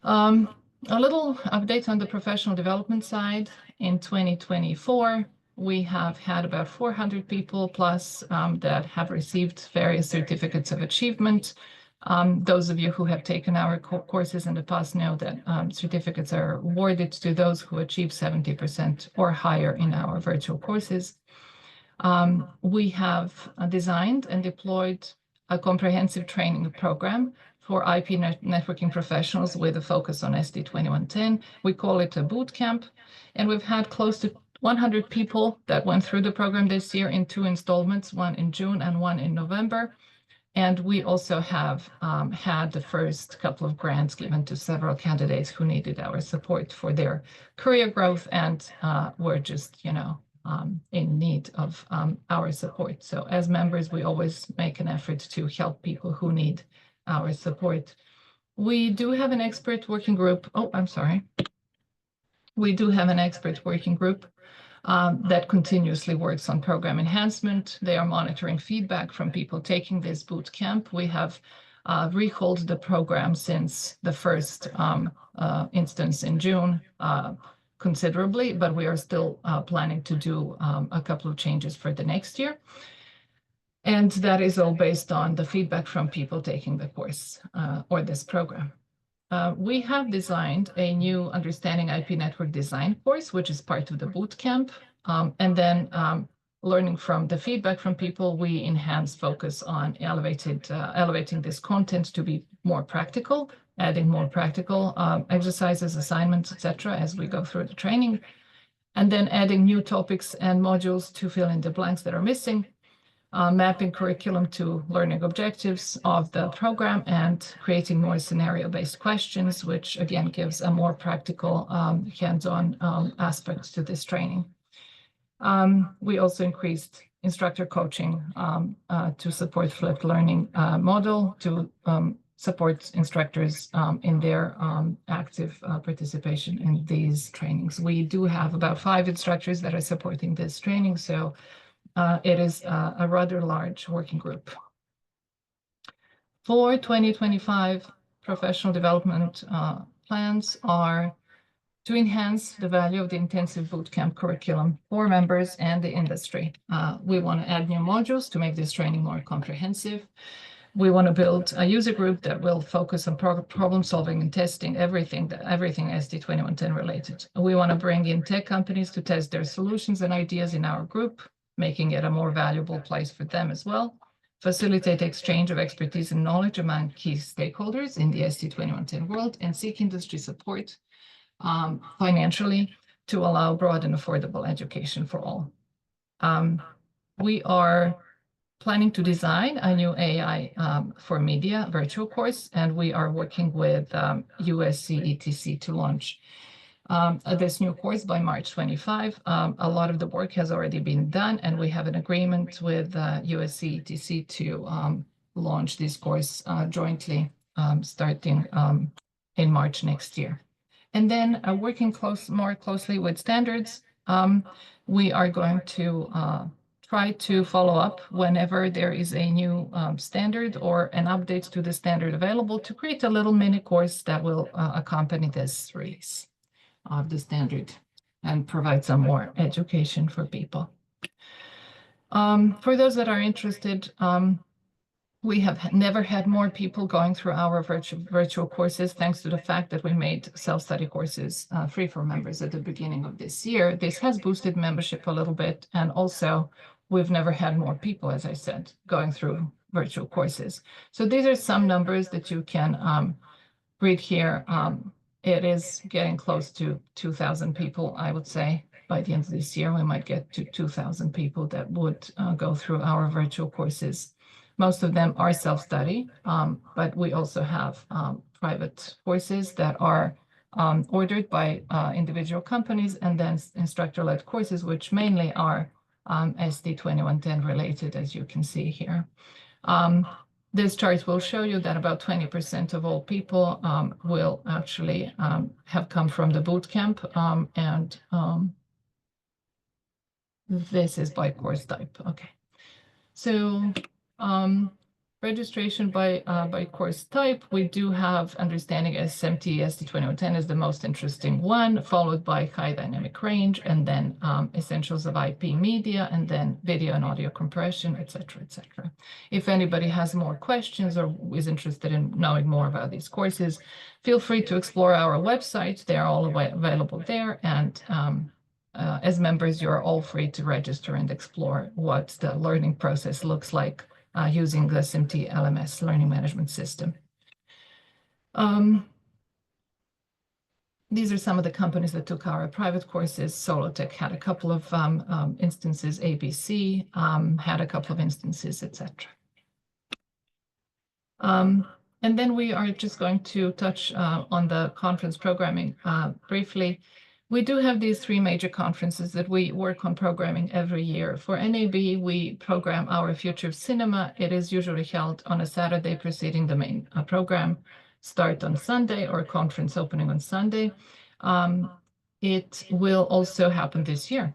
F: A little update on the professional development side. In 2024, we have had about 400 people plus that have received various certificates of achievement. Those of you who have taken our courses in the past know that certificates are awarded to those who achieve 70% or higher in our virtual courses. We have designed and deployed a comprehensive training program for IP networking professionals with a focus on SD2110. We call it a boot camp, and we've had close to 100 people that went through the program this year in 2 installments, one in June and one in November. And we also have had the first couple of grants given to several candidates who needed our support for their career growth and were just, in need of our support. So as members, we always make an effort to help people who need our support. We do have an expert working group. We do have an expert working group that continuously works on program enhancement. They are monitoring feedback from people taking this boot camp. We have rehauled the program since the first instance in June considerably, but we are still planning to do a couple of changes for the next year. And that is all based on the feedback from people taking the course or this program. We have designed a new Understanding IP Network Design course, which is part of the boot camp. And then learning from the feedback from people, we enhance focus on elevating this content to be more practical, adding more practical exercises, assignments, etc., as we go through the training, and then adding new topics and modules to fill in the blanks that are missing. Mapping curriculum to learning objectives of the program and creating more scenario-based questions, which again gives a more practical hands-on aspect to this training. We also increased instructor coaching to support flipped learning model to support instructors in their active participation in these trainings. We do have about 5 instructors that are supporting this training, so it is a rather large working group. For 2025, professional development plans are to enhance the value of the intensive bootcamp curriculum for members and the industry. We want to add new modules to make this training more comprehensive. We want to build a user group that will focus on problem solving and testing everything SD2110 related. We want to bring in tech companies to test their solutions and ideas in our group, making it a more valuable place for them as well. Facilitate exchange of expertise and knowledge among key stakeholders in the SD2110 world, and seek industry support financially to allow broad and affordable education for all. We are planning to design a new AI for media virtual course, and we are working with USC ETC to launch this new course by March 25. A lot of the work has already been done, and we have an agreement with USC ETC to launch this course jointly starting in March next year. And then working more closely with standards, we are going to try to follow up whenever there is a new standard or an update to the standard available to create a little mini course that will accompany this release of the standard and provide some more education for people. For those that are interested, we have never had more people going through our virtual courses, thanks to the fact that we made self-study courses free for members at the beginning of this year. This has boosted membership a little bit, and also we've never had more people, as I said, going through virtual courses. So these are some numbers that you can read here. It is getting close to 2,000 people, I would say. By the end of this year, we might get to 2,000 people that would go through our virtual courses. Most of them are self-study, but we also have private courses that are ordered by individual companies, and then instructor-led courses, which mainly are SD2110 related, as you can see here. This chart will show you that about 20% of all people will actually have come from the boot camp, and this is by course type. Okay, so registration by course type, we do have understanding SMT SD2110 is the most interesting one, followed by high dynamic range, and then essentials of IP media, and then video and audio compression, etc., etc. If anybody has more questions or is interested in knowing more about these courses, feel free to explore our website. They're all available there, and as members, you're all free to register and explore what the learning process looks like using the SMT LMS learning management system. These are some of the companies that took our private courses. Solotech had a couple of instances, ABC had a couple of instances, etc. And then we are just going to touch on the conference programming briefly. We do have these three major conferences that we work on programming every year. For NAB, we program our Future of Cinema. It is usually held on a Saturday preceding the main program start on Sunday, or conference opening on Sunday. It will also happen this year.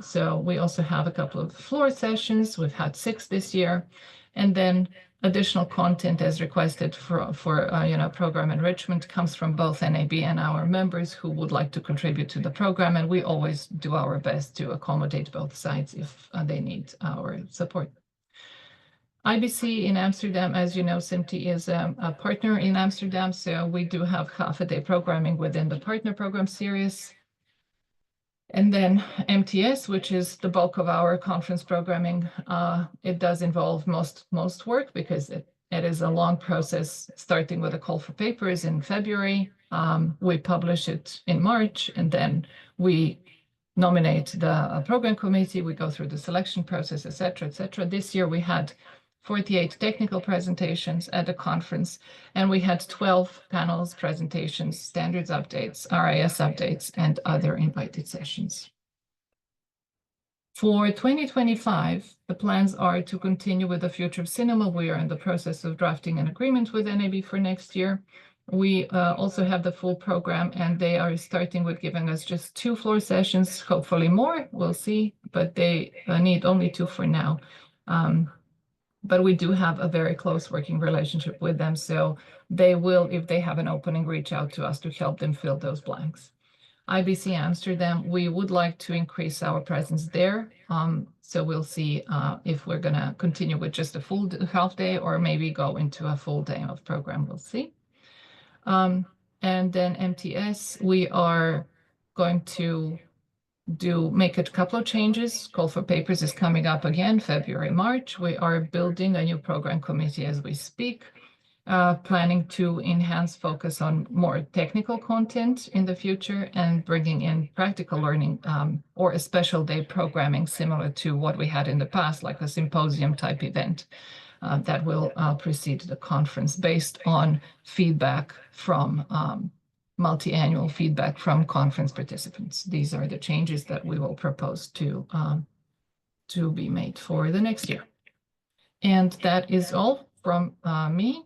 F: So we also have a couple of floor sessions. We've had 6 this year. And then additional content as requested for program enrichment comes from both NAB and our members who would like to contribute to the program, and we always do our best to accommodate both sides if they need our support. IBC in Amsterdam, as you know, SMT is a partner in Amsterdam, so we do have half-a-day programming within the partner program series. And then MTS, which is the bulk of our conference programming, it does involve most work because it is a long process, starting with a call for papers in February. We publish it in March, and then we nominate the program committee. We go through the selection process, etc., etc. This year we had 48 technical presentations at the conference, and we had 12 panels, presentations, standards updates, RIS updates, and other invited sessions. For 2025, the plans are to continue with the Future of Cinema. We are in the process of drafting an agreement with NAB for next year. We also have the full program, and they are starting with giving us just 2 floor sessions, hopefully more, we'll see, but they need only 2 for now. But we do have a very close working relationship with them, so they will, if they have an opening, reach out to us to help them fill those blanks. IBC Amsterdam, we would like to increase our presence there, so we'll see if we're going to continue with just a full half day or maybe go into a full day of program, we'll see. And then MTS, we are going to make a couple of changes. Call for papers is coming up again, February, March. We are building a new program committee as we speak, planning to enhance focus on more technical content in the future and bringing in practical learning or a special day programming similar to what we had in the past, like a symposium type event that will precede the conference based on feedback from multi-annual feedback from conference participants. These are the changes that we will propose to be made for the next year. And that is all from me.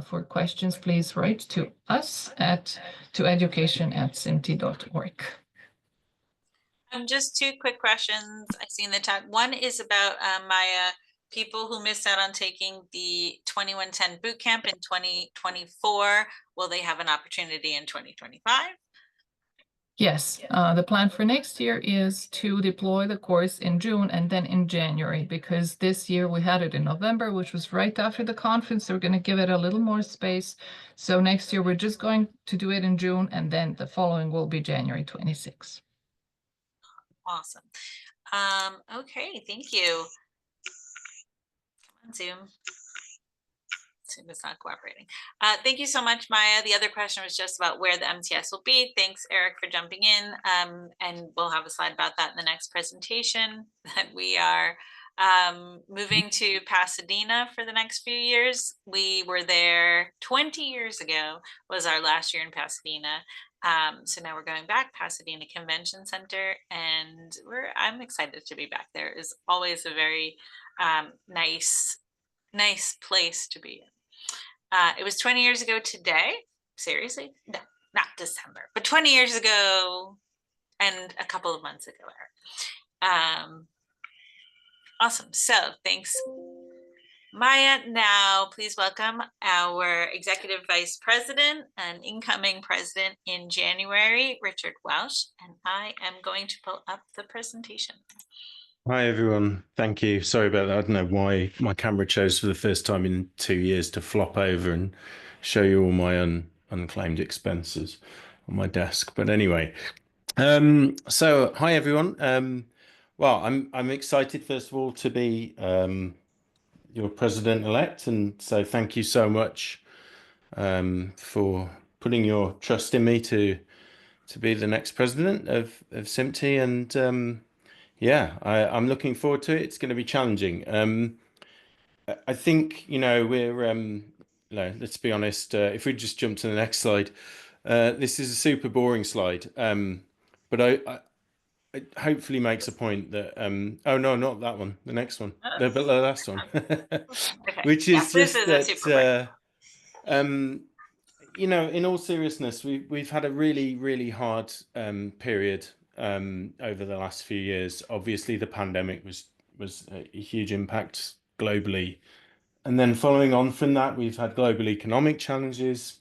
F: For questions, please write to us to education@cmt.org.
B: Just 2 quick questions I see in the chat. One is about Maya. People who missed out on taking the 2110 bootcamp in 2024, will they have an opportunity in 2025?
F: Yes, the plan for next year is to deploy the course in June and then in January, because this year we had it in November, which was right after the conference. So we're going to give it a little more space. So next year we're just going to do it in June, and then the following will be January 26.
B: Awesome. Okay, thank you. Zoom. Zoom is not cooperating. Thank you so much, Maya. The other question was just about where the MTS will be. Thanks, Eric, for jumping in. And we'll have a slide about that in the next presentation that we are Moving to Pasadena for the next few years. We were there 20 years ago, was our last year in Pasadena. So now we're going back, Pasadena Convention Center, and I'm excited to be back there. It's always a very nice place to be in. It was 20 years ago today. Seriously? No, not December, but 20 years ago and a couple of months ago. Awesome. So thanks, Maya. Now, please welcome our Executive Vice President and incoming President in January, Richard Welsh, and I am going to pull up the presentation.
D: Hi, everyone. Thank you. Sorry about that. I don't know why my camera chose for the first time in 2 years to flop over and show you all my unclaimed expenses on my desk. But anyway, so hi, everyone. Well, I'm excited, first of all, to be your president-elect, and so thank you so much for putting your trust in me to be the next president of SIMTI, and yeah, I'm looking forward to it. It's going to be challenging. I think, we're let's be honest. If we just jump to the next slide, this is a super boring slide, but it hopefully makes a point that oh no, not that one, the next one, the last one.
B: Okay.
D: Which is just that in all seriousness, we've had a really hard period over the last few years. Obviously the pandemic was a huge impact globally, and then following on from that, we've had global economic challenges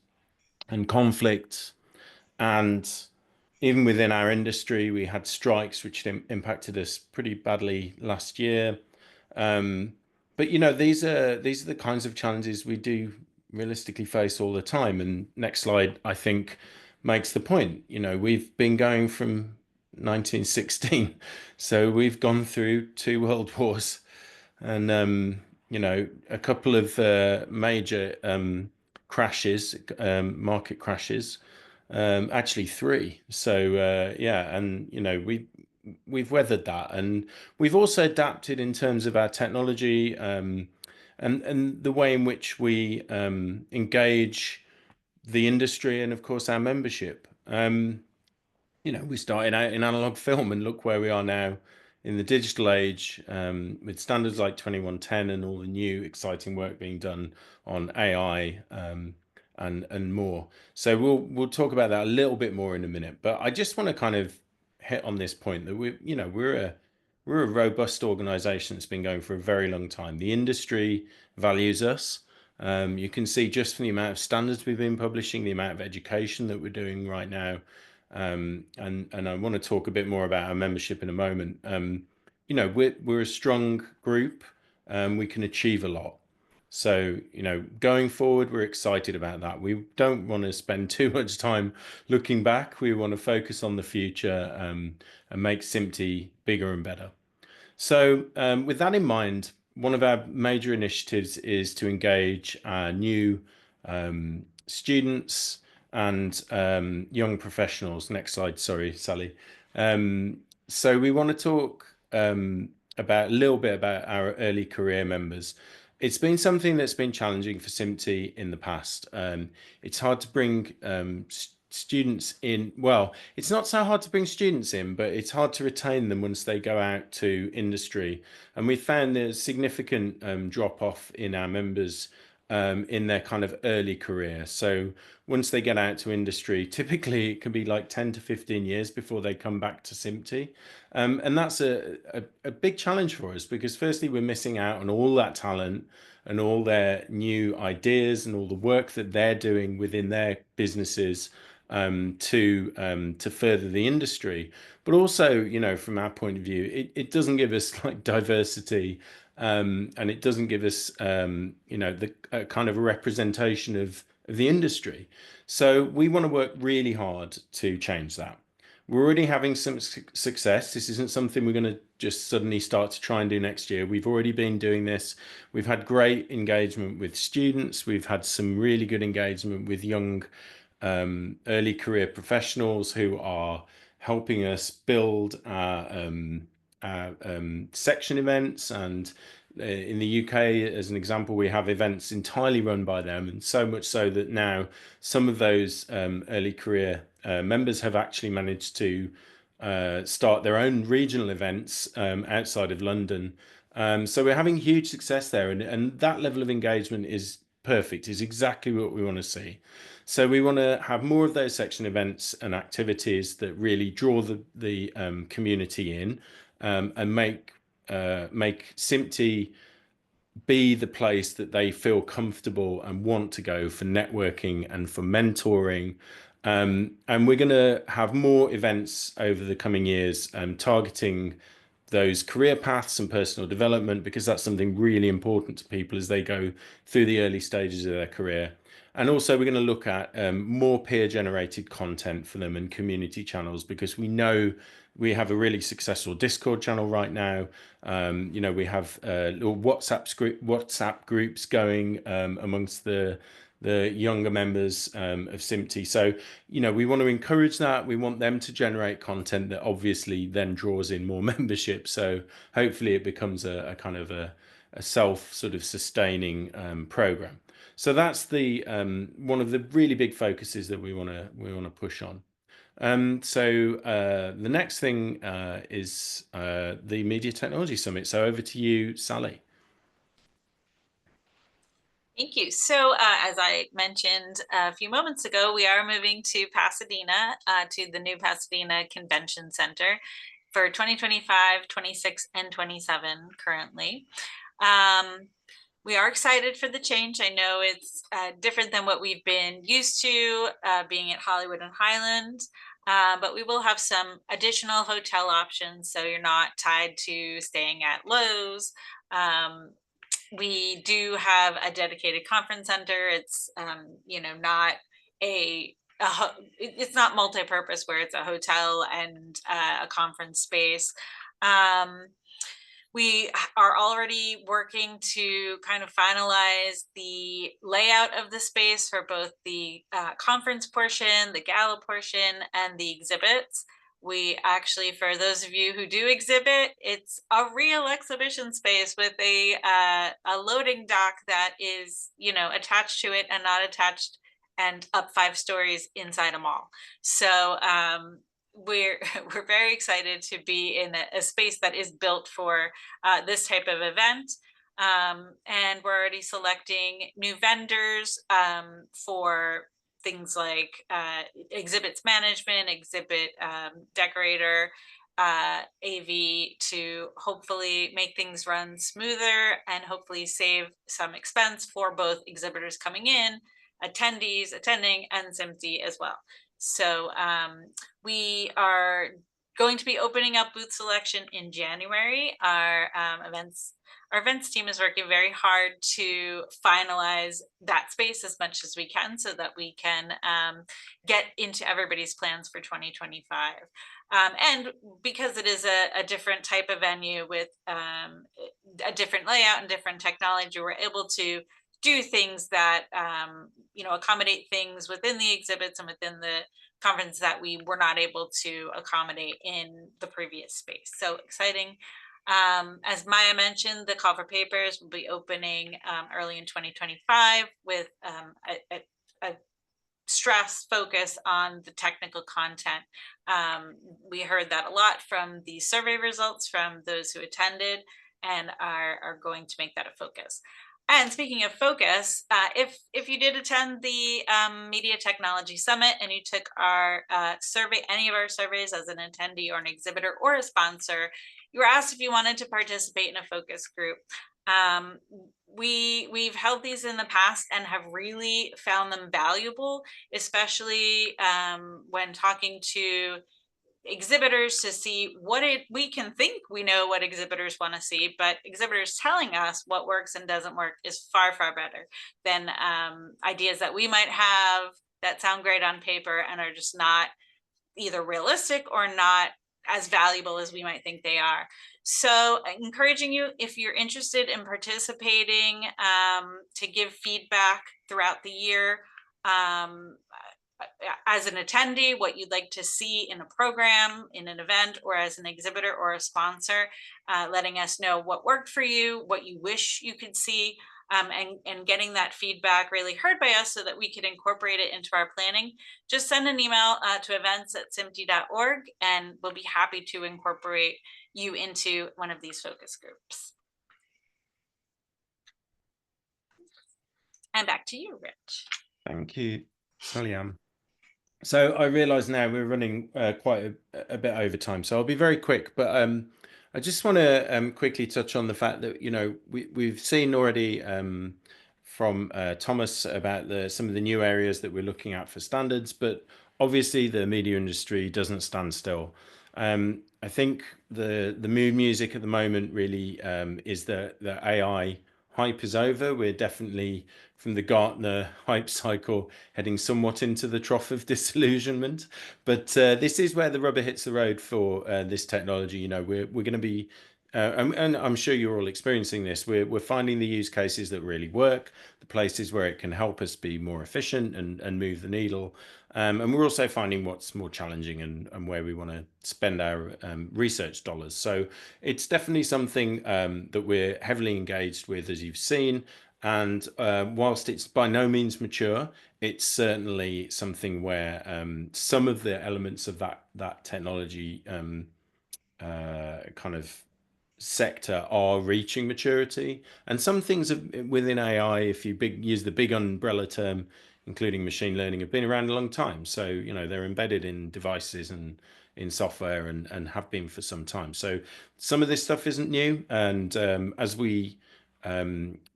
D: and conflicts, and even within our industry, we had strikes which impacted us pretty badly last year. But these are the kinds of challenges we do realistically face all the time. And next slide, I think, makes the point. We've been going from 1916, so we've gone through 2 world wars, and a couple of major crashes, market crashes. Actually 3. So yeah, and we've weathered that, and we've also adapted in terms of our technology, and the way in which we engage the industry, and of course our membership. We started out in analog film, and look where we are now in the digital age, with standards like 2110 and all the new exciting work being done on AI, and more. So we'll talk about that a little bit more in a minute, but I just want to kind of hit on this point that we're a robust organization that's been going for a very long time. The industry values us. You can see just from the amount of standards we've been publishing, the amount of education that we're doing right now, and I want to talk a bit more about our membership in a moment. We're a strong group. We can achieve a lot. So, going forward, we're excited about that. We don't want to spend too much time looking back. We want to focus on the future, and make SIMTI bigger and better. So with that in mind, one of our major initiatives is to engage our new students and young professionals. Next slide, sorry, Sally. So we want to talk about a little bit about our early career members. It's been something that's been challenging for SIMTI in the past. It's hard to bring students in. Well, it's not so hard to bring students in, but it's hard to retain them once they go out to industry. And we found there's significant drop off in our members in their kind of early career. So once they get out to industry, typically it can be like 10 to 15 years before they come back to SIMTI. And that's a big challenge for us, because firstly, we're missing out on all that talent and all their new ideas and all the work that they're doing within their businesses to further the industry. But also, from our point of view, it doesn't give us like diversity, and it doesn't give us, the kind of a representation of the industry. So we want to work really hard to change that. We're already having some success. This isn't something we're going to just suddenly start to try and do next year. We've already been doing this. We've had great engagement with students. We've had some really good engagement with young early career professionals who are helping us build our section events, and in the UK, as an example, we have events entirely run by them, and so much so that now some of those early career members have actually managed to start their own regional events outside of London. So we're having huge success there, and that level of engagement is perfect, is exactly what we want to see. So we want to have more of those section events and activities that really draw the community in, and make SIMPTE be the place that they feel comfortable and want to go for networking and for mentoring. And we're going to have more events over the coming years, targeting those career paths and personal development, because that's something really important to people as they go through the early stages of their career. And also we're going to look at more peer generated content for them and community channels, because we know we have a really successful Discord channel right now. You know, we have little WhatsApp groups going amongst the younger members of SIMPTE. So, you know, we want to encourage that. We want them to generate content that obviously then draws in more membership. So hopefully it becomes a kind of a self sort of sustaining program. So that's the one of the really big focuses that we want to push on. So the next thing is the Media Technology Summit. So over to you, Sally.
B: Thank you. So as I mentioned a few moments ago, we are moving to Pasadena, to the new Pasadena Convention Center for 2025, 26, and 27 currently. We are excited for the change. I know it's different than what we've been used to being at Hollywood and Highland, but we will have some additional hotel options, so you're not tied to staying at Lowe's. We do have a dedicated conference center. It's you know, not it's not multi-purpose where it's a hotel and a conference space. We are already working to kind of finalize the layout of the space for both the conference portion, the gala portion, and the exhibits. We actually, for those of you who do exhibit, it's a real exhibition space with a loading dock that is, you know, attached to it and not attached, and up 5 stories inside a mall. So we're very excited to be in a space that is built for this type of event. And we're already selecting new vendors for things like exhibits management, exhibit decorator, AV, to hopefully make things run smoother and hopefully save some expense for both exhibitors coming in, attendees attending, and SIMPTE as well. So we are going to be opening up booth selection in January. Our events team is working very hard to finalize that space as much as we can, so that we can get into everybody's plans for 2025. And because it is a different type of venue with a different layout and different technology, we're able to do things that you know, accommodate things within the exhibits and within the conference that we were not able to accommodate in the previous space. So exciting. As Maya mentioned, the call for papers will be opening early in 2025 with a stress focus on the technical content. We heard that a lot from the survey results from those who attended, and are going to make that a focus. And speaking of focus, if you did attend the Media Technology Summit and you took our survey, any of our surveys as an attendee or an exhibitor or a sponsor, you were asked if you wanted to participate in a focus group. We've held these in the past and have really found them valuable, especially when talking to exhibitors, to see what we can think we know what exhibitors want to see, but exhibitors telling us what works and doesn't work is far, far better than ideas that we might have that sound great on paper and are just not either realistic or not as valuable as we might think they are. So encouraging you, if you're interested in participating, to give feedback throughout the year. as an attendee, what you'd like to see in a program, in an event, or as an exhibitor or a sponsor, letting us know what worked for you, what you wish you could see, and getting that feedback really heard by us so that we could incorporate it into our planning. Just send an email to events@cmty.org, and we'll be happy to incorporate you into one of these focus groups. And back to you, Rich.
D: Thank you, Sally-Ann. So I realise now we're running quite a bit over time, so I'll be very quick. But I just want to quickly touch on the fact that, you know, we've seen already from Thomas about some of the new areas that we're looking at for standards, but obviously the media industry doesn't stand still. I think the mood music at the moment really is that the AI hype is over. We're definitely, from the Gartner hype cycle, heading somewhat into the trough of disillusionment. But this is where the rubber hits the road for this technology. You know, we're going to be, and I'm sure you're all experiencing this. We're finding the use cases that really work, the places where it can help us be more efficient and move the needle. And we're also finding what's more challenging and where we want to spend our research dollars. So it's definitely something that we're heavily engaged with, as you've seen. And whilst it's by no means mature, it's certainly something where some of the elements of that technology kind of sector are reaching maturity, and some things within AI, if you use the big umbrella term, including machine learning, have been around a long time. So, you know, they're embedded in devices and in software and have been for some time. So some of this stuff isn't new, and as we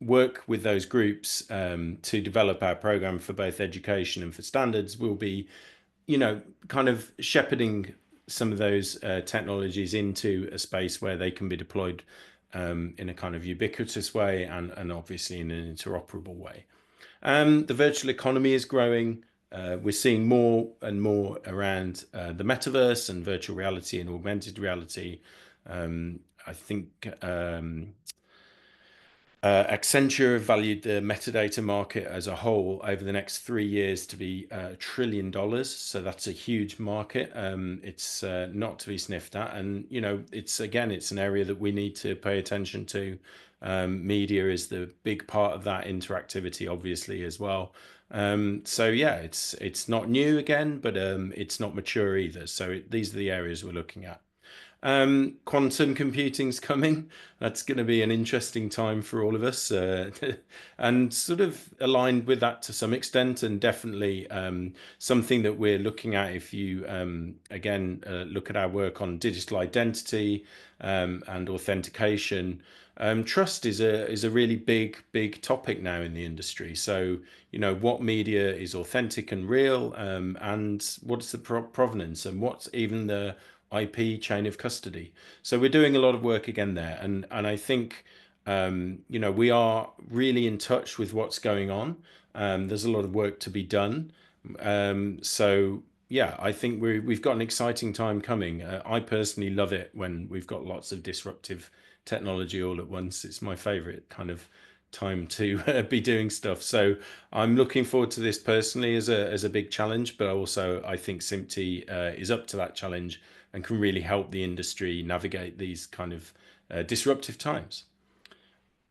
D: work with those groups to develop our program for both education and for standards, we'll be, you know, kind of shepherding some of those technologies into a space where they can be deployed in a kind of ubiquitous way and obviously in an interoperable way. The virtual economy is growing. We're seeing more and more around the metaverse and virtual reality and augmented reality. I think Accenture valued the metadata market as a whole over the next 3 years to be $1 trillion. So that's a huge market. It's not to be sniffed at. And, you know, it's an area that we need to pay attention to. Media is the big part of that interactivity, obviously, as well. So yeah, it's not new again, but it's not mature either. So these are the areas we're looking at. Quantum computing's coming. That's going to be an interesting time for all of us, and sort of aligned with that to some extent, and definitely something that we're looking at. If you again look at our work on digital identity and authentication, trust is a really big topic now in the industry. So, you know, what media is authentic and real, and what's the provenance, and what's even the IP chain of custody. So we're doing a lot of work again there, and I think you know, we are really in touch with what's going on. There's a lot of work to be done. So yeah, I think we've got an exciting time coming. I personally love it when we've got lots of disruptive technology all at once. It's my favorite kind of time to be doing stuff. So I'm looking forward to this personally as a big challenge, but also I think CMT is up to that challenge and can really help the industry navigate these kind of disruptive times.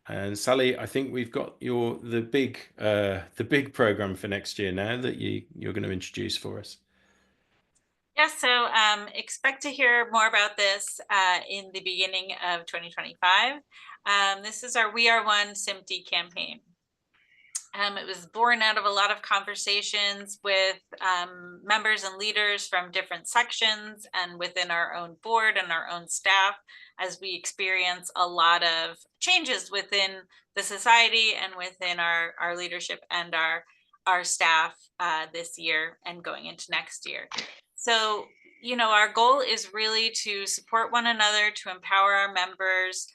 D: And Sally, I think we've got the big program for next year now that you're going to introduce for us.
B: Yes, so expect to hear more about this in the beginning of 2025. This is our We Are One CMT campaign. It was born out of a lot of conversations with members and leaders from different sections and within our own board and our own staff, as we experience a lot of changes within the society and within our leadership and our staff this year and going into next year. So, you know, our goal is really to support one another, to empower our members,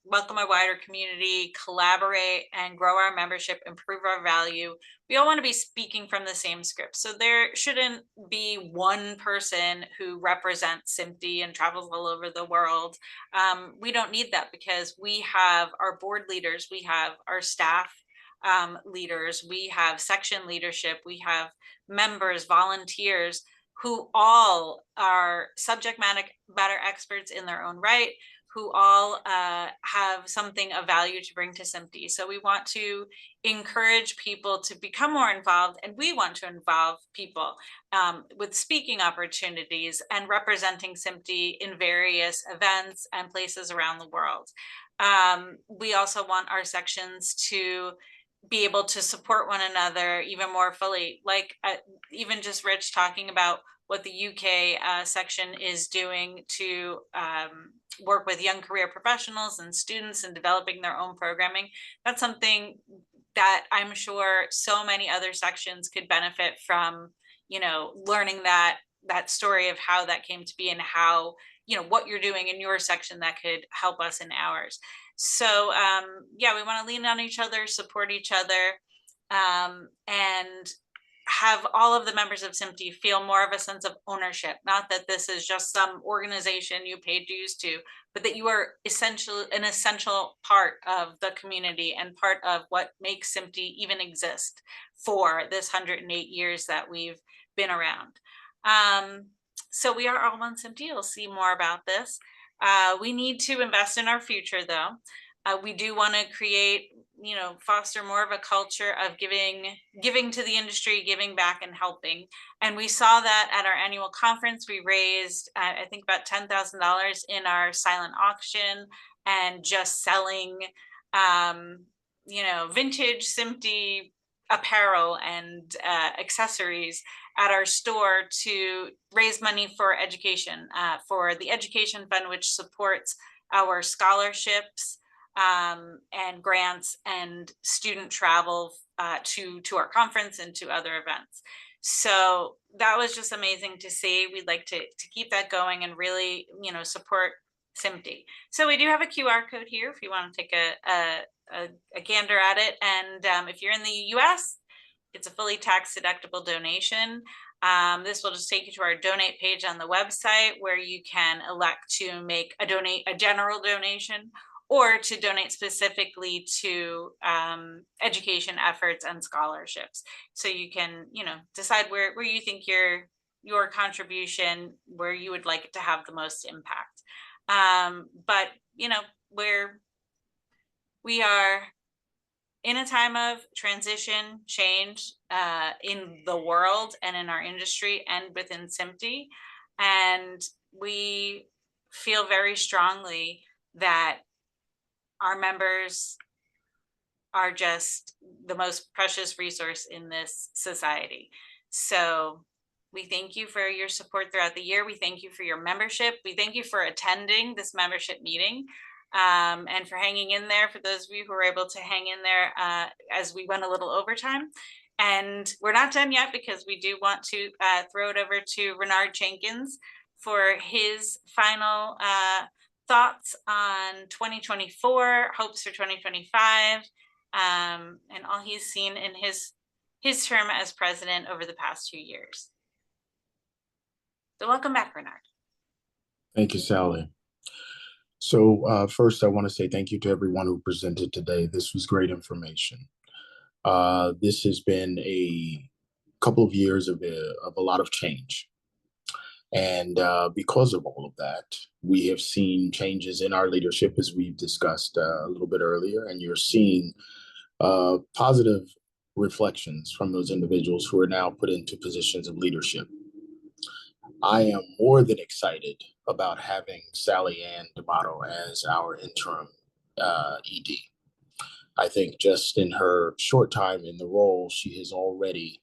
B: welcome a wider community, collaborate and grow our membership, improve our value. We all want to be speaking from the same script. So there shouldn't be one person who represents CMT and travels all over the world. We don't need that, because we have our board leaders, we have our staff leaders, we have section leadership, we have members, volunteers, who all are subject matter experts in their own right, who all have something of value to bring to SMPTE. So we want to encourage people to become more involved, and we want to involve people with speaking opportunities and representing SMPTE in various events and places around the world. We also want our sections to be able to support one another even more fully, like even just Rich talking about what the UK section is doing to work with young career professionals and students in developing their own programming. That's something that I'm sure so many other sections could benefit from, you know, learning that story of how that came to be and how, you know, what you're doing in your section that could help us in ours. So yeah, we want to lean on each other, support each other, and have all of the members of SMPTE feel more of a sense of ownership. Not that this is just some organization you paid dues to, but that you are essentially an essential part of the community and part of what makes SMPTE even exist for this 108 years that we've been around. So we are all one SMPTE. You'll see more about this. We need to invest in our future, though. We do want to create, you know, foster more of a culture of giving to the industry, giving back and helping. And we saw that at our annual conference. We raised, I think, about $10,000 in our silent auction and just selling, you know, vintage SMPTE apparel and accessories at our store to raise money for education, for the education fund, which supports our scholarships and grants and student travel to our conference and to other events. So that was just amazing to see. We'd like to keep that going and really, you know, support SMPTE. So we do have a QR code here if you want to take a gander at it. And if you're in the US, it's a fully tax deductible donation. This will just take you to our donate page on the website where you can elect to make a general donation or to donate specifically to education efforts and scholarships. So you can, you know, decide where you think your contribution, where you would like it to have the most impact. But, you know, we are in a time of transition, change in the world and in our industry and within SMPTE. And we feel very strongly that our members are just the most precious resource in this society. So we thank you for your support throughout the year. We thank you for your membership. We thank you for attending this membership meeting and for hanging in there, for those of you who were able to hang in there as we went a little overtime. And we're not done yet because we do want to throw it over to Renard Jenkins for his final thoughts on 2024, hopes for 2025, and all he's seen in his term as president over the past 2 years. So welcome back, Renard.
A: Thank you, Sally. So first, I want to say thank you to everyone who presented today. This was great information. This has been a couple of years of a lot of change. And because of all of that, we have seen changes in our leadership, as we've discussed a little bit earlier, and you're seeing positive reflections from those individuals who are now put into positions of leadership. I am more than excited about having Sally Ann D'Amato as our interim ED. I think just in her short time in the role, she has already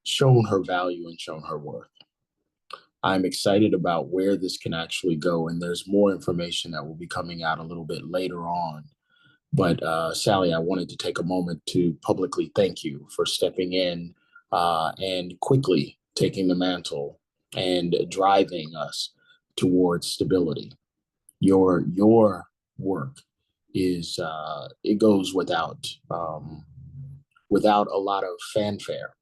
A: shown her value and shown her worth. I'm excited about where this can actually go, and there's more information that will be coming out a little bit later on. But Sally, I wanted to take a moment to publicly thank you for stepping in and quickly taking the mantle and driving us towards stability. Your work is it goes without a lot of fanfare.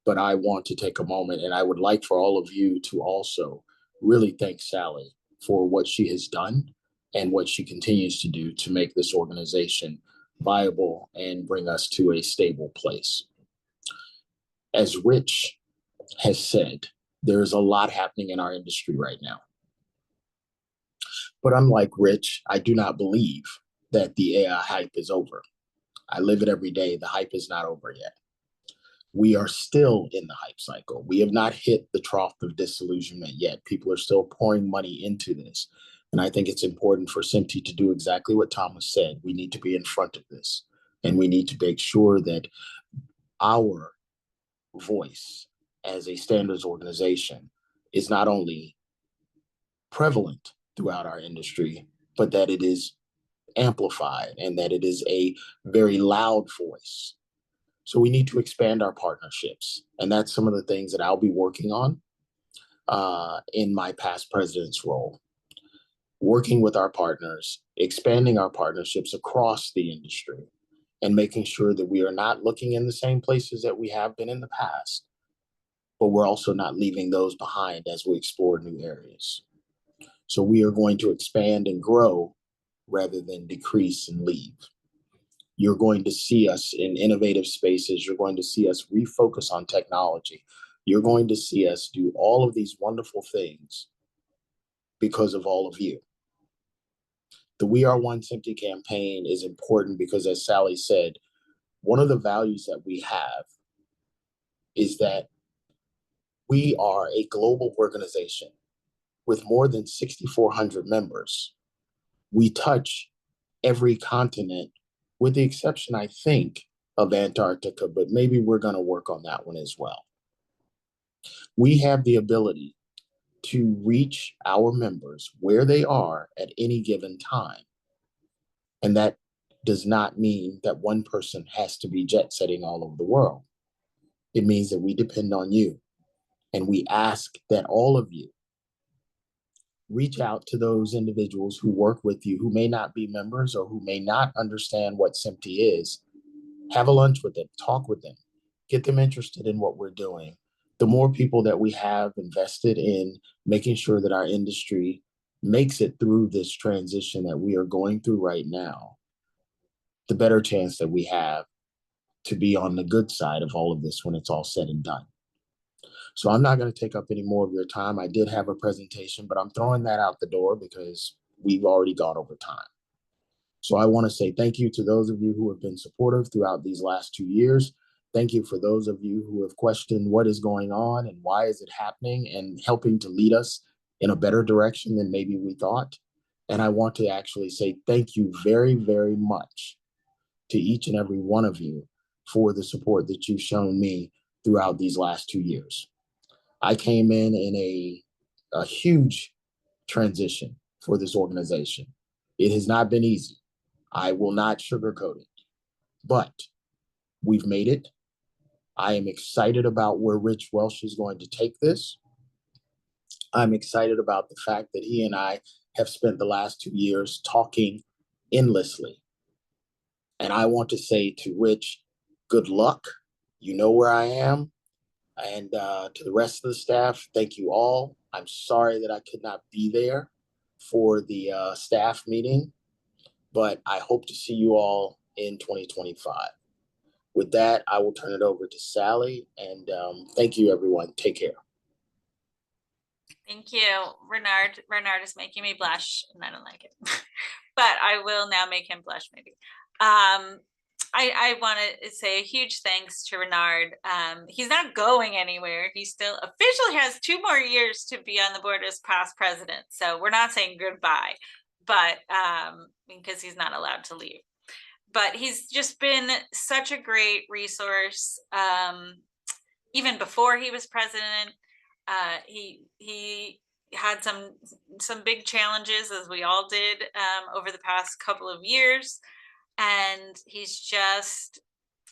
A: But I want to take a moment, and I would like for all of you to also really thank Sally for what she has done and what she continues to do to make this organization viable and bring us to a stable place. As Rich has said, there's a lot happening in our industry right now. But unlike Rich, I do not believe that the AI hype is over. I live it every day. The hype is not over yet. We are still in the hype cycle. We have not hit the trough of disillusionment yet. People are still pouring money into this. And I think it's important for SMPTE to do exactly what Thomas said. We need to be in front of this. And we need to make sure that our voice as a standards organization is not only prevalent throughout our industry, but that it is amplified and that it is a very loud voice. So we need to expand our partnerships. And that's some of the things that I'll be working on in my past president's role. Working with our partners, expanding our partnerships across the industry, and making sure that we are not looking in the same places that we have been in the past, but we're also not leaving those behind as we explore new areas. So we are going to expand and grow rather than decrease and leave. You're going to see us in innovative spaces. You're going to see us refocus on technology. You're going to see us do all of these wonderful things because of all of you. The We Are One SMPTE campaign is important because, as Sally said, one of the values that we have is that we are a global organization with more than 6,400 members. We touch every continent, with the exception, I think, of Antarctica, but maybe we're going to work on that one as well. We have the ability to reach our members where they are at any given time. And that does not mean that one person has to be jet setting all over the world. It means that we depend on you. And we ask that all of you reach out to those individuals who work with you, who may not be members or who may not understand what SMPTE is. Have a lunch with them, talk with them, get them interested in what we're doing. The more people that we have invested in making sure that our industry makes it through this transition that we are going through right now, the better chance that we have to be on the good side of all of this when it's all said and done. So I'm not going to take up any more of your time. I did have a presentation, but I'm throwing that out the door because we've already gone over time. So I want to say thank you to those of you who have been supportive throughout these last 2 years. Thank you for those of you who have questioned what is going on and why is it happening, and helping to lead us in a better direction than maybe we thought. And I want to actually say thank you very, very much to each and every one of you for the support that you've shown me throughout these last 2 years. I came in a huge transition for this organization. It has not been easy. I will not sugarcoat it, but we've made it. I am excited about where Rich Welsh is going to take this. I'm excited about the fact that he and I have spent the last 2 years talking endlessly. And I want to say to Rich, good luck. You know where I am. And to the rest of the staff, thank you all. I'm sorry that I could not be there for the staff meeting, but I hope to see you all in 2025. With that, I will turn it over to Sally, and thank you, everyone. Take care.
B: Thank you, Renard. Renard is making me blush, and I don't like it, but I will now make him blush, maybe. I want to say a huge thanks to Renard. He's not going anywhere. He still officially has 2 more years to be on the board as past president. So we're not saying goodbye, but because he's not allowed to leave. But he's just been such a great resource. Even before he was president, he had some big challenges, as we all did, over the past couple of years. And he's just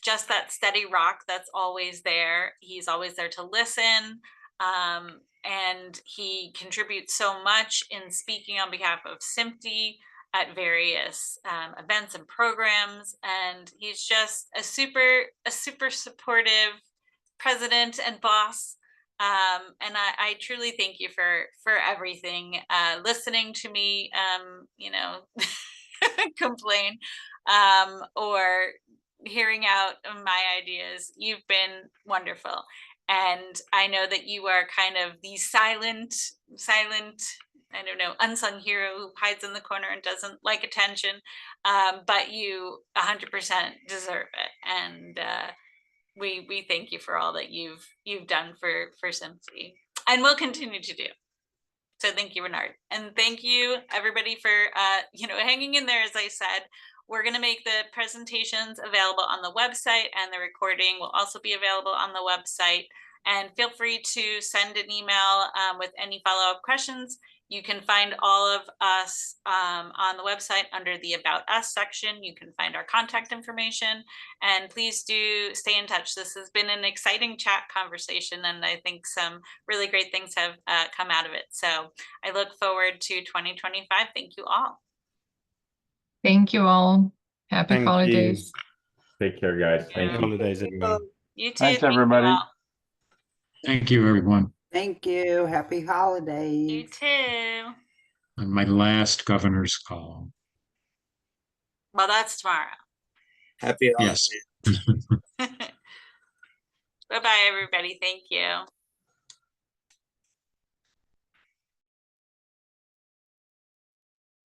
B: that steady rock that's always there. He's always there to listen. And he contributes so much in speaking on behalf of SMPTE at various events and programs. And he's just a super supportive president and boss. And I truly thank you for everything, listening to me, complain. or hearing out my ideas. You've been wonderful. And I know that you are kind of the silent, I don't know, unsung hero who hides in the corner and doesn't like attention, but you 100% deserve it. And we thank you for all that you've done for Simply, and will continue to do. So thank you, Bernard, and thank you everybody for hanging in there. As I said, we're going to make the presentations available on the website, and the recording will also be available on the website. And feel free to send an email with any follow-up questions. You can find all of us on the website under the About Us section. You can find our contact information, and please do stay in touch. This has been an exciting chat conversation, and I think some really great things have come out of it. So I look forward to 2025. Thank you all.
F: Thank you all. Happy
D: Thank
F: holidays.
G: You. Take care, guys.
D: Happy holidays, everyone.
B: You too.
H: Thanks,
B: Thank you
H: everybody.
B: all.
I: Thank you, everyone.
J: Thank you. Happy holidays.
B: You too.
I: On my last governor's call.
B: Well, that's tomorrow.
H: Happy
I: Yes.
B: Bye-bye, everybody. Thank you.